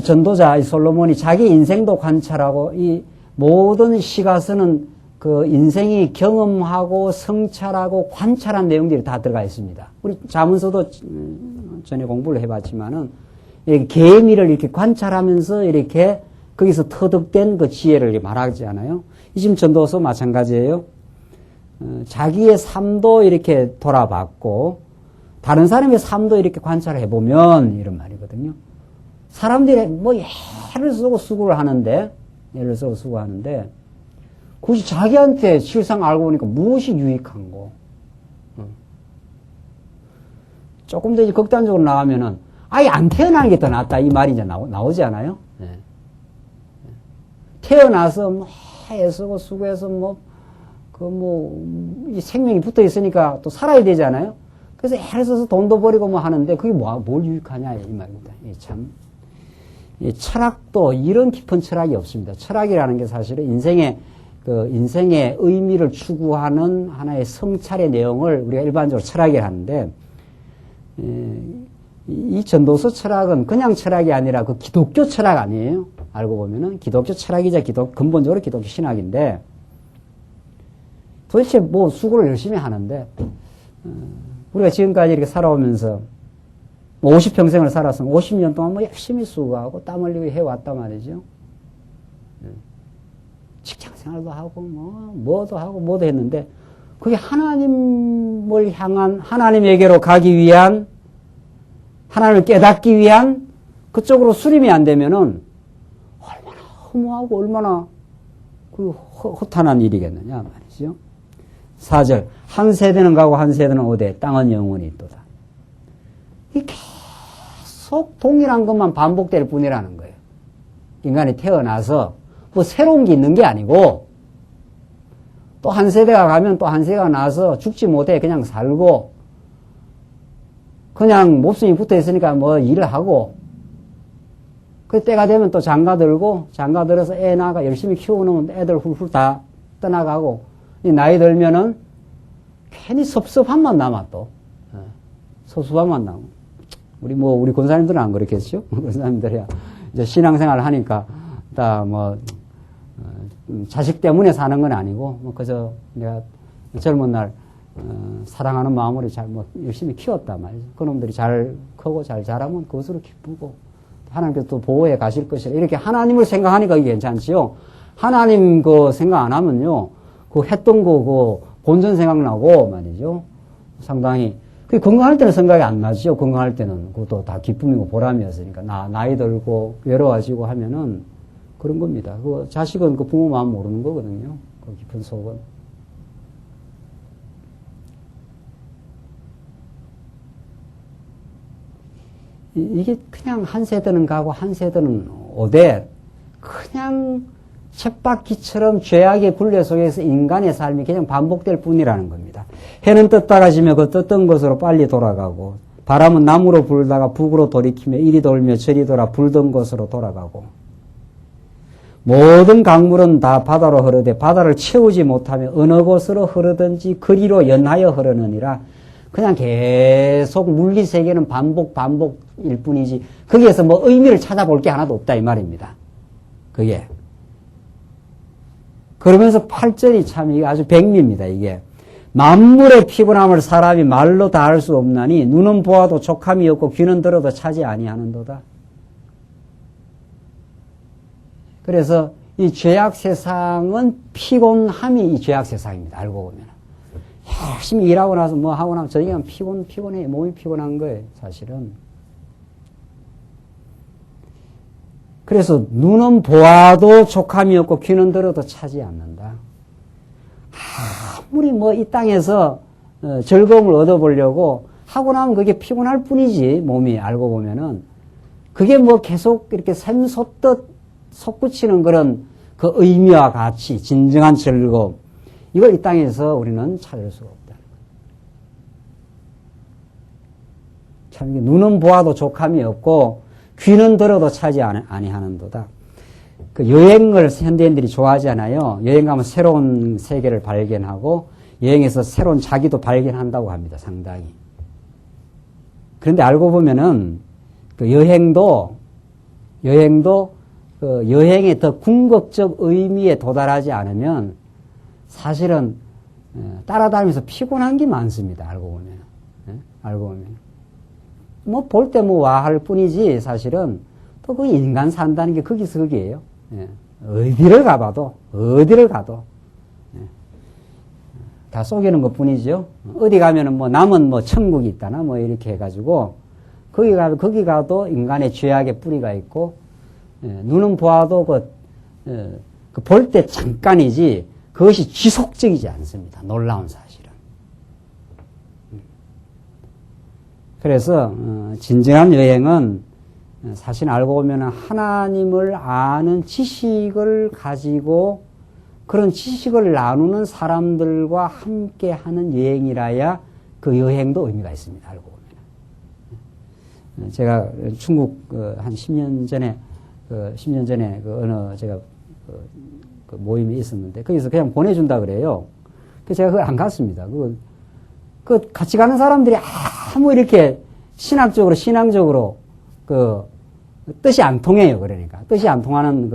전도자 솔로몬이 자기 인생도 관찰하고 이 모든 시가 쓰는 그 인생이 경험하고 성찰하고 관찰한 내용들이 다 들어가 있습니다. 우리 자문서도 전에 공부를 해봤지만은 이렇게 계미를 이렇게 관찰하면서 이렇게 거기서 터득된 그 지혜를 말하지 않아요? 이 지금 전도서 마찬가지예요. 자기의 삶도 이렇게 돌아봤고 다른 사람의 삶도 이렇게 관찰해 보면 이런 말이거든요. 사람들이 뭐 애를 쓰고 수고를 하는데 그것이 자기한테 실상 알고 보니까 무엇이 유익한고. 조금 더 이제 극단적으로 나가면은 아예 안 태어나는 게 더 낫다 이 말이 이제 나오지 않아요? 네. 태어나서 뭐 애쓰고 수고해서 이 생명이 붙어 있으니까 또 살아야 되잖아요? 그래서 애를 써서 돈도 버리고 뭐 하는데 그게 뭘 유익하냐 이 말입니다. 참. 이 철학도 이런 깊은 철학이 없습니다. 철학이라는 게 사실은 인생의 의미를 추구하는 하나의 성찰의 내용을 우리가 일반적으로 철학이라 하는데, 이 전도서 철학은 그냥 철학이 아니라 그 기독교 철학 아니에요? 알고 보면은 기독교 철학이자 근본적으로 기독교 신학인데, 도대체 뭐 수고를 열심히 하는데, 우리가 지금까지 이렇게 살아오면서 50평생을 살았으면 50년 동안 뭐 열심히 수고하고 땀 흘리고 해왔단 말이죠. 직장 생활도 하고 뭐도 했는데, 그게 하나님을 향한, 하나님에게로 가기 위한, 하나님을 깨닫기 위한 그쪽으로 수렴이 안 되면은 얼마나 허무하고 얼마나 그 허탄한 일이겠느냐 말이죠. 4절, 한 세대는 가고 한 세대는 오되 땅은 영원히 있도다. 이 계속 동일한 것만 반복될 뿐이라는 거예요. 인간이 태어나서 뭐 새로운 게 있는 게 아니고, 또 한 세대가 가면 또 한 세대가 나서 죽지 못해 그냥 살고, 그냥 목숨이 붙어 있으니까 뭐 일을 하고, 그 때가 되면 또 장가들어서 애 낳아가 열심히 키워놓은 애들 훌훌 다 떠나가고, 이 나이 들면은 괜히 섭섭함만 남아 또. 섭섭함만 남아. 우리 권사님들은 안 그렇겠죠? 권사님들이야 이제 신앙생활을 하니까 다 자식 때문에 사는 건 아니고, 그저 내가 젊은 날 사랑하는 마음으로 열심히 키웠단 말이죠. 그놈들이 잘 크고 잘 자라면 그것으로 기쁘고, 하나님께서 또 보호해 가실 것이라. 이렇게 하나님을 생각하니까 이게 괜찮지요. 하나님 생각 안 하면요, 했던 거 본전 생각나고 말이죠. 상당히. 건강할 때는 생각이 안 나죠. 건강할 때는. 그것도 다 기쁨이고 보람이었으니까. 나이 들고 외로워지고 하면은 그런 겁니다. 자식은 부모 마음 모르는 거거든요. 그 깊은 속은. 이게 그냥 한 세대는 가고 한 세대는 오되, 그냥 쳇바퀴처럼 죄악의 굴레 속에서 인간의 삶이 그냥 반복될 뿐이라는 겁니다. 해는 떴다가 지며 그 떴던 곳으로 빨리 돌아가고, 바람은 남으로 불다가 북으로 돌이키며 이리 돌며 저리 돌아 불던 곳으로 돌아가고, 모든 강물은 다 바다로 흐르되 바다를 채우지 못하며 어느 곳으로 흐르든지 그리로 연하여 흐르느니라. 그냥 계속 물리 세계는 반복일 뿐이지, 거기에서 의미를 찾아볼 게 하나도 없다 이 말입니다. 그게. 그러면서 8절이 참 이게 아주 백미입니다. 이게 만물의 피곤함을 사람이 말로 다 할 수 없나니 눈은 보아도 족함이 없고 귀는 들어도 차지 아니하는도다. 그래서 이 죄악 세상은 피곤함이 이 죄악 세상입니다. 알고 보면 열심히 일하고 나서 하고 나면 저녁에 피곤해. 몸이 피곤한 거예요, 사실은. 그래서 눈은 보아도 족함이 없고 귀는 들어도 차지 않는다. 아무리 이 땅에서 즐거움을 얻어보려고 하고 나면 그게 피곤할 뿐이지, 몸이 알고 보면은. 그게 계속 이렇게 샘솟듯 솟구치는 그런 그 의미와 가치, 진정한 즐거움, 이걸 이 땅에서 우리는 찾을 수가 없다는 거예요. 참, 이게 눈은 보아도 족함이 없고 귀는 들어도 차지 아니하는도다. 그 여행을 현대인들이 좋아하잖아요. 여행 가면 새로운 세계를 발견하고 여행에서 새로운 자기도 발견한다고 합니다. 상당히. 그런데 알고 보면은 그 여행도 그 여행의 더 궁극적 의미에 도달하지 않으면 사실은 따라다니면서 피곤한 게 많습니다. 알고 보면. 알고 보면. 볼 때 와 할 뿐이지, 사실은 또 그 인간 산다는 게 거기서 거기에요. 어디를 가도. 다 속이는 것 뿐이죠. 어디 가면은 남은 천국이 있다나 이렇게 해가지고, 거기 가도 인간의 죄악의 뿌리가 있고, 눈은 보아도 볼 때 잠깐이지, 그것이 지속적이지 않습니다. 놀라운 사실은. 그래서 진정한 여행은 사실 알고 보면 하나님을 아는 지식을 가지고 그런 지식을 나누는 사람들과 함께 하는 여행이라야 그 여행도 의미가 있습니다. 알고 보면. 제가 중국 한 10년 전에 10년 전에 어느 제가 그 모임이 있었는데 거기서 그냥 보내준다 그래요. 그래서 제가 그걸 안 갔습니다. 그 같이 가는 사람들이 아무 이렇게 신앙적으로 뜻이 안 통해요. 그러니까 뜻이 안 통하는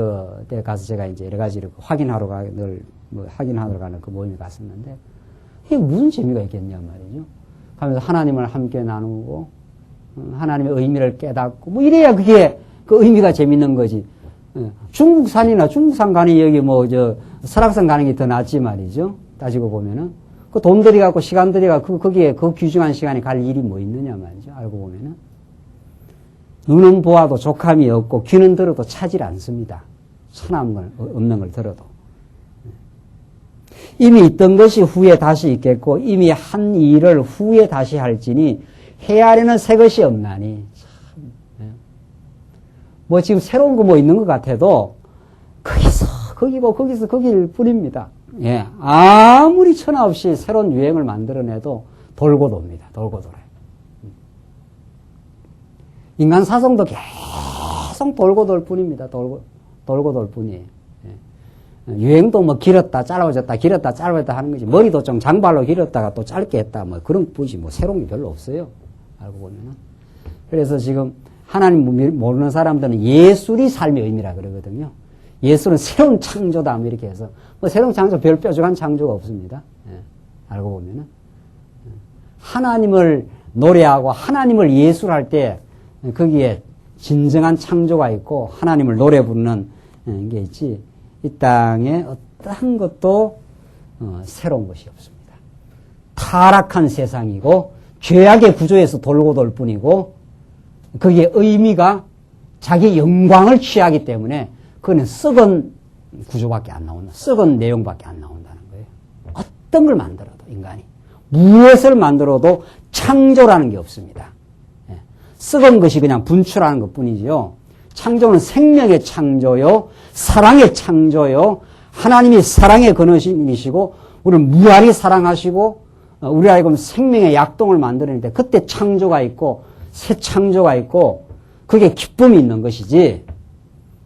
데 가서 제가 이제 여러 가지를 확인하러 가는 그 모임에 갔었는데 이게 무슨 재미가 있겠냐 말이죠. 가면서 하나님을 함께 나누고 하나님의 의미를 깨닫고 뭐 이래야 그게 그 의미가 재밌는 거지. 중국산 가는 여기 설악산 가는 게 더 낫지 말이죠. 따지고 보면은 그 돈 들여갖고 시간 들여갖고 거기에 그 귀중한 시간에 갈 일이 뭐 있느냐 말이죠. 알고 보면은 눈은 보아도 족함이 없고 귀는 들어도 차질 않습니다. 천함 없는 걸 들어도. 이미 있던 것이 후에 다시 있겠고 이미 한 일을 후에 다시 할지니 헤아리는 새 것이 없나니. 뭐 지금 새로운 거 뭐 있는 것 같아도 거기서 거길 뿐입니다. 예, 아무리 천하 없이 새로운 유행을 만들어내도 돌고 돕니다. 돌고 돌아요. 인간 사성도 계속 돌고 돌 뿐입니다. 돌고 돌 뿐이에요. 예. 유행도 뭐 길었다 짧아졌다 길었다 짧아졌다 하는 거지. 머리도 좀 장발로 길었다가 또 짧게 했다 뭐 그런 뿐이지 뭐 새로운 게 별로 없어요. 알고 보면은. 그래서 지금 하나님 모르는 사람들은 예술이 삶의 의미라 그러거든요. 예술은 새로운 창조다 뭐 이렇게 해서 뭐 새로운 창조 별 뾰족한 창조가 없습니다. 예. 알고 보면은 하나님을 노래하고 하나님을 예술할 때 거기에 진정한 창조가 있고 하나님을 노래 부르는 게 있지 이 땅에 어떠한 것도 새로운 것이 없습니다. 타락한 세상이고 죄악의 구조에서 돌고 돌 뿐이고 거기에 의미가 자기 영광을 취하기 때문에 그거는 썩은 구조밖에 안 나온다. 썩은 내용밖에 안 나온다는 거예요. 어떤 걸 만들어도 인간이 무엇을 만들어도 창조라는 게 없습니다. 썩은 것이 그냥 분출하는 것 뿐이지요. 창조는 생명의 창조요, 사랑의 창조요, 하나님이 사랑의 근원이시고, 우리를 무한히 사랑하시고, 우리 알고 생명의 약동을 만들어낼 때 그때 창조가 있고, 새 창조가 있고, 그게 기쁨이 있는 것이지,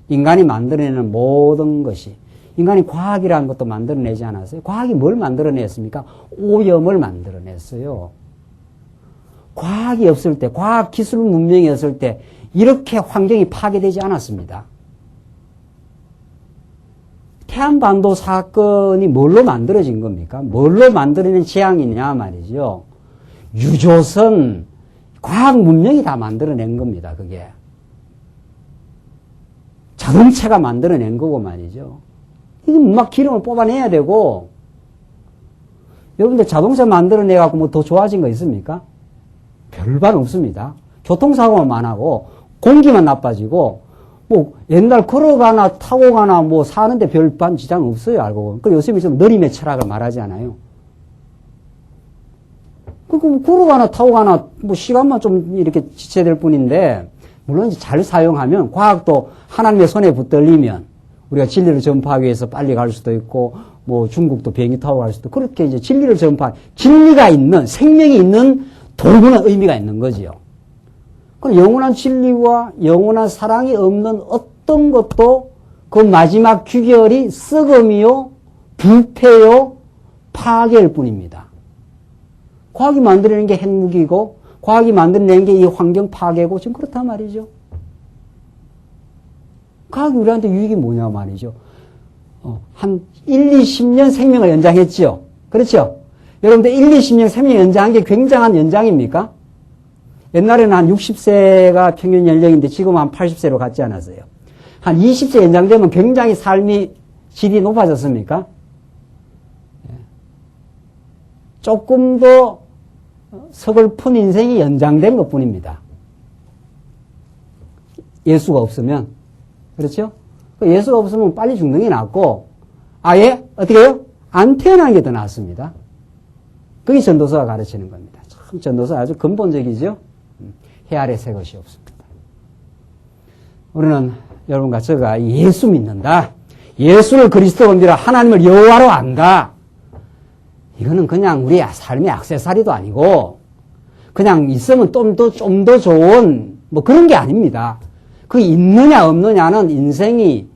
인간이 만들어내는 모든 것이, 인간이 과학이라는 것도 만들어내지 않았어요. 과학이 뭘 만들어냈습니까? 오염을 만들어냈어요. 과학이 없을 때, 과학 기술 문명이 없을 때 이렇게 환경이 파괴되지 않았습니다. 태안반도 사건이 뭘로 만들어진 겁니까? 뭘로 만들어낸 재앙이냐 말이죠. 유조선, 과학 문명이 다 만들어낸 겁니다. 그게. 자동차가 만들어낸 거고 말이죠. 이게 막 기름을 뽑아내야 되고, 여러분들 자동차 만들어내갖고 뭐 더 좋아진 거 있습니까? 별반 없습니다. 교통사고만 많아고 공기만 나빠지고 뭐 옛날 걸어가나 타고 가나 뭐 사는데 별반 지장 없어요. 알고 보면. 그 요즘에 좀 느림의 철학을 말하지 않아요. 그 걸어가나 타고 가나 뭐 시간만 좀 이렇게 지체될 뿐인데 물론 이제 잘 사용하면 과학도 하나님의 손에 붙들리면 우리가 진리를 전파하기 위해서 빨리 갈 수도 있고 뭐 중국도 비행기 타고 갈 수도 그렇게 이제 진리를 진리가 있는 생명이 있는 돌고는 의미가 있는 거지요. 그럼 영원한 진리와 영원한 사랑이 없는 어떤 것도 그 마지막 규결이 썩음이요, 부패요, 파괴일 뿐입니다. 과학이 만들어낸 게 핵무기고, 과학이 만들어낸 게 이 환경 파괴고, 지금 그렇단 말이죠. 과학이 우리한테 유익이 뭐냐 말이죠. 한 1, 20년 생명을 연장했지요. 그렇죠? 여러분들 1, 20년 생명 연장한 게 굉장한 연장입니까? 옛날에는 한 60세가 평균 연령인데 지금은 한 80세로 갔지 않았어요. 한 20세 연장되면 굉장히 삶이 질이 높아졌습니까? 조금 더 서글픈 인생이 연장된 것 뿐입니다. 예수가 없으면. 그렇죠? 예수가 없으면 빨리 죽는 게 낫고 아예 어떻게 해요? 안 태어나는 게 더 낫습니다. 그게 전도서가 가르치는 겁니다. 참 전도서 아주 근본적이죠. 해 아래 새 것이 없습니다. 우리는 여러분과 제가 예수 믿는다. 예수를 그리스도로 믿어 하나님을 여호와로 안다. 이거는 그냥 우리 삶의 액세서리도 아니고 그냥 있으면 좀 더 좋은 뭐 그런 게 아닙니다. 그 있느냐 없느냐는 인생이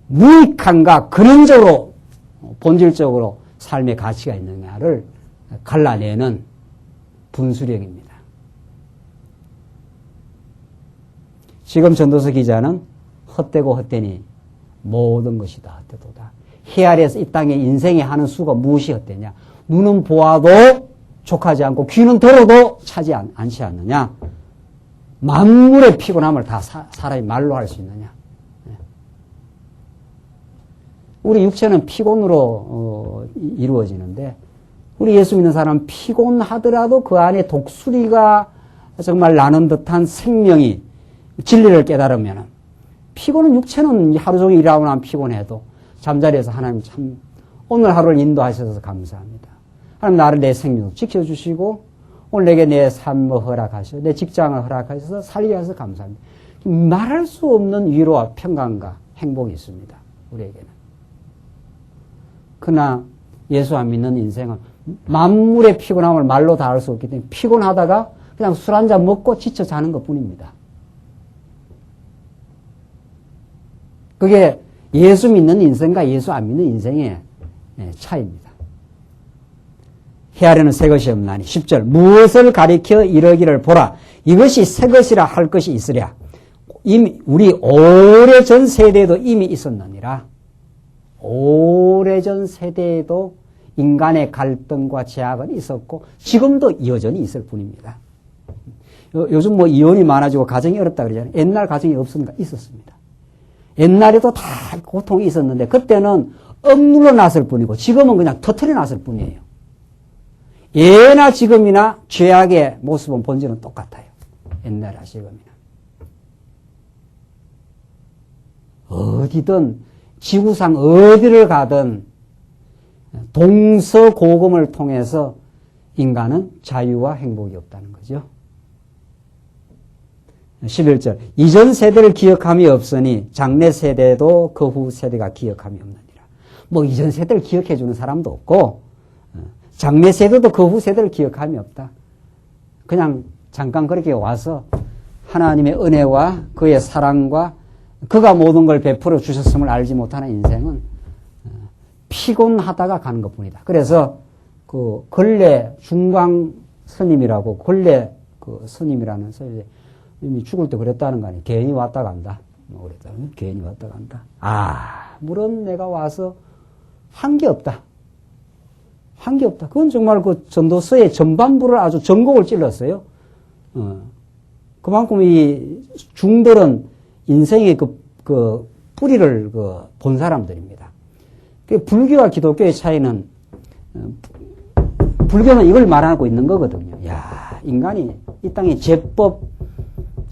무익한가 근원적으로 본질적으로 삶의 가치가 있느냐를 갈라내는 분수령입니다. 지금 전도서 기자는 헛되고 헛되니 모든 것이 다 헛되도다. 해 아래에서 이 땅에 인생에 하는 수가 무엇이 헛되냐. 눈은 보아도 족하지 않고 귀는 들어도 차지 않지 않느냐. 만물의 피곤함을 다 사람이 말로 할 수 있느냐. 우리 육체는 피곤으로 이루어지는데 우리 예수 믿는 사람은 피곤하더라도 그 안에 독수리가 정말 나는 듯한 생명이 진리를 깨달으면 피곤은 육체는 하루 종일 일하고 나면 피곤해도 잠자리에서 하나님 참 오늘 하루를 인도하셔서 감사합니다. 하나님 나를 내 생명 지켜주시고 오늘 내게 내 삶을 허락하시고 내 직장을 허락하셔서 살게 하셔서 감사합니다. 말할 수 없는 위로와 평강과 행복이 있습니다. 우리에게는. 그러나 예수 안 믿는 인생은 만물의 피곤함을 말로 다 할 수 없기 때문에 피곤하다가 그냥 술 한잔 먹고 지쳐 자는 것뿐입니다. 그게 예수 믿는 인생과 예수 안 믿는 인생의 차이입니다. 해 아래는 새 것이 없나니 10절 무엇을 가리켜 이러기를 보라 이것이 새 것이라 할 것이 있으랴 이미 우리 오래전 세대에도 이미 있었느니라. 오래전 세대에도 인간의 갈등과 제약은 있었고 지금도 여전히 있을 뿐입니다. 요즘 뭐 이혼이 많아지고 가정이 어렵다 그러잖아요. 옛날 가정이 없었는가? 있었습니다. 옛날에도 다 고통이 있었는데 그때는 억눌러 놨을 뿐이고 지금은 그냥 터트려 놨을 뿐이에요. 예나 지금이나 죄악의 모습은 본질은 똑같아요. 옛날이나 지금이나. 어디든 지구상 어디를 가든 동서고금을 통해서 인간은 자유와 행복이 없다는 거죠. 11절 이전 세대를 기억함이 없으니 장래 세대도 그 후 세대가 기억함이 없느니라. 뭐 이전 세대를 기억해 주는 사람도 없고 장래 세대도 그 후 세대를 기억함이 없다. 그냥 잠깐 그렇게 와서 하나님의 은혜와 그의 사랑과 그가 모든 걸 베풀어 주셨음을 알지 못하는 인생은 피곤하다가 가는 것뿐이다. 그래서 그 근래 중광 스님이라고 근래 그 스님이라는 이미 죽을 때 그랬다는 거 아니에요. 괜히 왔다 간다. 뭐 그랬다. 괜히 왔다 간다. 물론 내가 와서 한 게 없다. 한 게 없다. 그건 정말 그 전도서의 전반부를 아주 전곡을 찔렀어요. 그만큼 이 중들은 인생의 그 뿌리를 본 사람들입니다. 불교와 기독교의 차이는 불교는 이걸 말하고 있는 거거든요. 야, 인간이 이 땅에 제법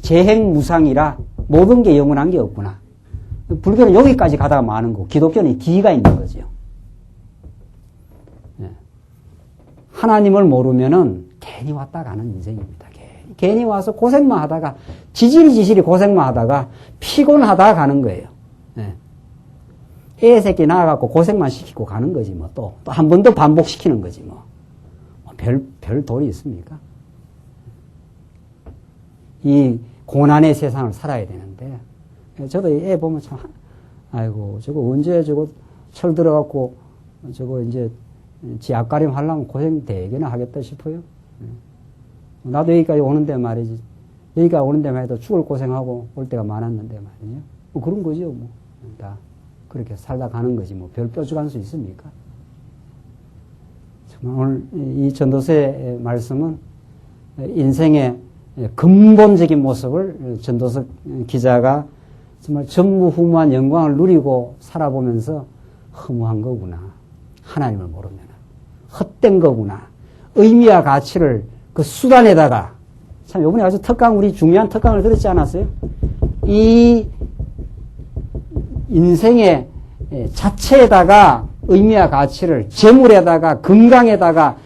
재행무상이라 모든 게 영원한 게 없구나. 불교는 여기까지 가다가 마는 거고 기독교는 뒤가 있는 거죠. 하나님을 모르면은 괜히 왔다 가는 인생입니다. 괜히 와서 고생만 하다가 지질이 고생만 하다가 피곤하다가 가는 거예요. 애 새끼 낳아갖고 고생만 시키고 가는 거지 뭐 또 한 번 더 반복시키는 거지 뭐. 별 도리 있습니까? 이 고난의 세상을 살아야 되는데 저도 애 보면 참 아이고 저거 언제 저거 철 들어갖고 저거 이제 지 앞가림 하려면 고생 되게나 하겠다 싶어요. 나도 여기까지 오는데 말이지. 여기까지 오는데 말이도 죽을 고생하고 올 때가 많았는데 말이죠. 뭐 그런 거죠. 뭐. 다 그렇게 살다 가는 거지. 뭐 별 뾰족한 수 있습니까? 정말 오늘 이 전도서의 말씀은 인생의 근본적인 모습을 전도서 기자가 정말 전무후무한 영광을 누리고 살아보면서 허무한 거구나. 하나님을 모르면. 헛된 거구나. 의미와 가치를 그 수단에다가 참 요번에 아주 우리 중요한 특강을 들었지 않았어요? 이 인생의 자체에다가 의미와 가치를 재물에다가 건강에다가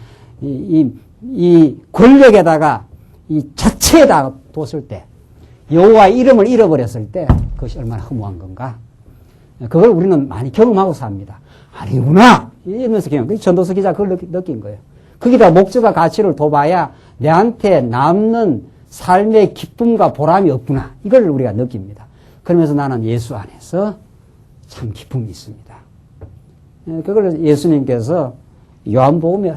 이 권력에다가 이 자체에다가 뒀을 때 여호와의 이름을 잃어버렸을 때 그것이 얼마나 허무한 건가. 그걸 우리는 많이 경험하고 삽니다. 아니구나 이러면서 그냥 전도서 기자 그걸 느낀 거예요. 거기다 목적과 가치를 둬봐야 내한테 남는 삶의 기쁨과 보람이 없구나. 이걸 우리가 느낍니다. 그러면서 나는 예수 안에서 참 기쁨이 있습니다. 그걸 예수님께서 요한복음에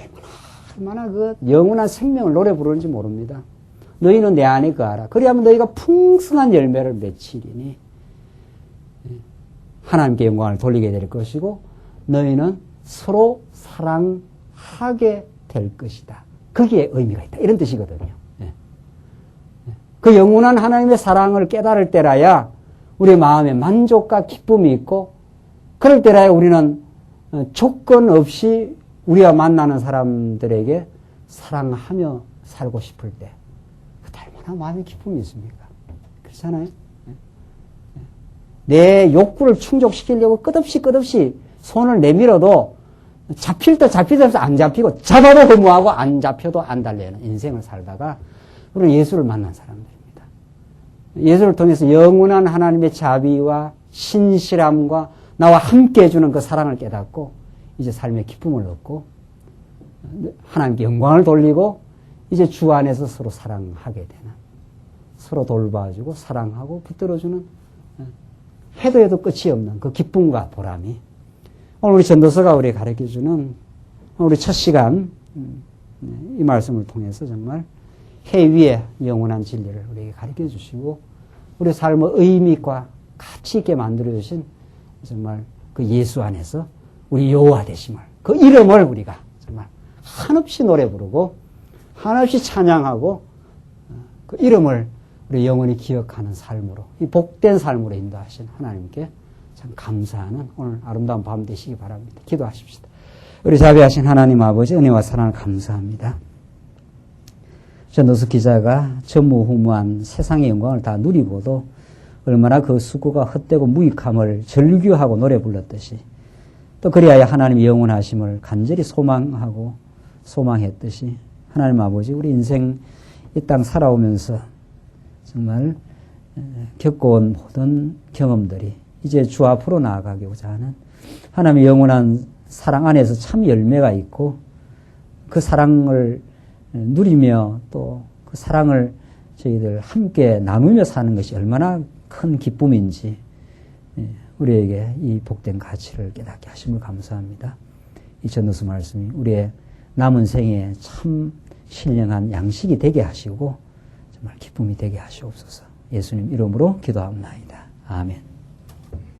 얼마나 그 영원한 생명을 노래 부르는지 모릅니다. 너희는 내 안에 거하라. 그리하면 너희가 풍성한 열매를 맺히리니 하나님께 영광을 돌리게 될 것이고 너희는 서로 사랑하게 될 것이다. 거기에 의미가 있다. 이런 뜻이거든요. 그 영원한 하나님의 사랑을 깨달을 때라야 우리 마음에 만족과 기쁨이 있고 그럴 때라야 우리는 조건 없이 우리가 만나는 사람들에게 사랑하며 살고 싶을 때 그때 얼마나 마음에 기쁨이 있습니까? 그렇잖아요? 내 욕구를 충족시키려고 끝없이 손을 내밀어도 잡힐 때 잡히면서 안 잡히고 잡아도 거부하고 안 잡혀도 안 달래는 인생을 살다가 우리는 예수를 만난 사람들입니다. 예수를 통해서 영원한 하나님의 자비와 신실함과 나와 함께 해주는 그 사랑을 깨닫고 이제 삶의 기쁨을 얻고 하나님께 영광을 돌리고 이제 주 안에서 서로 사랑하게 되는 서로 돌봐주고 사랑하고 붙들어주는 해도 끝이 없는 그 기쁨과 보람이 오늘 우리 전도서가 우리에게 가르쳐주는 우리 첫 시간 이 말씀을 통해서 정말 해 위에 영원한 진리를 우리에게 가르쳐 주시고 우리 삶의 의미과 가치 있게 만들어 주신 정말 그 예수 안에서 우리 여호와 되심을 그 이름을 우리가 정말 한없이 노래 부르고 한없이 찬양하고 그 이름을 우리 영원히 기억하는 삶으로 이 복된 삶으로 인도하신 하나님께 참 감사하는 오늘 아름다운 밤 되시기 바랍니다. 기도하십시다. 우리 자비하신 하나님 아버지 은혜와 사랑을 감사합니다. 전도서 기자가 전무후무한 세상의 영광을 다 누리고도 얼마나 그 수고가 헛되고 무익함을 절규하고 노래 불렀듯이 또 그리하여 하나님의 영원하심을 간절히 소망하고 소망했듯이 하나님 아버지 우리 인생 이 땅 살아오면서 정말 겪어온 모든 경험들이 이제 주 앞으로 나아가고자 하는 하나님의 영원한 사랑 안에서 참 열매가 있고 그 사랑을 누리며 또 그 사랑을 저희들 함께 나누며 사는 것이 얼마나 큰 기쁨인지 우리에게 이 복된 가치를 깨닫게 하심을 감사합니다. 이 전도서 말씀이 우리의 남은 생에 참 신령한 양식이 되게 하시고 정말 기쁨이 되게 하시옵소서. 예수님 이름으로 기도합니다. 아멘.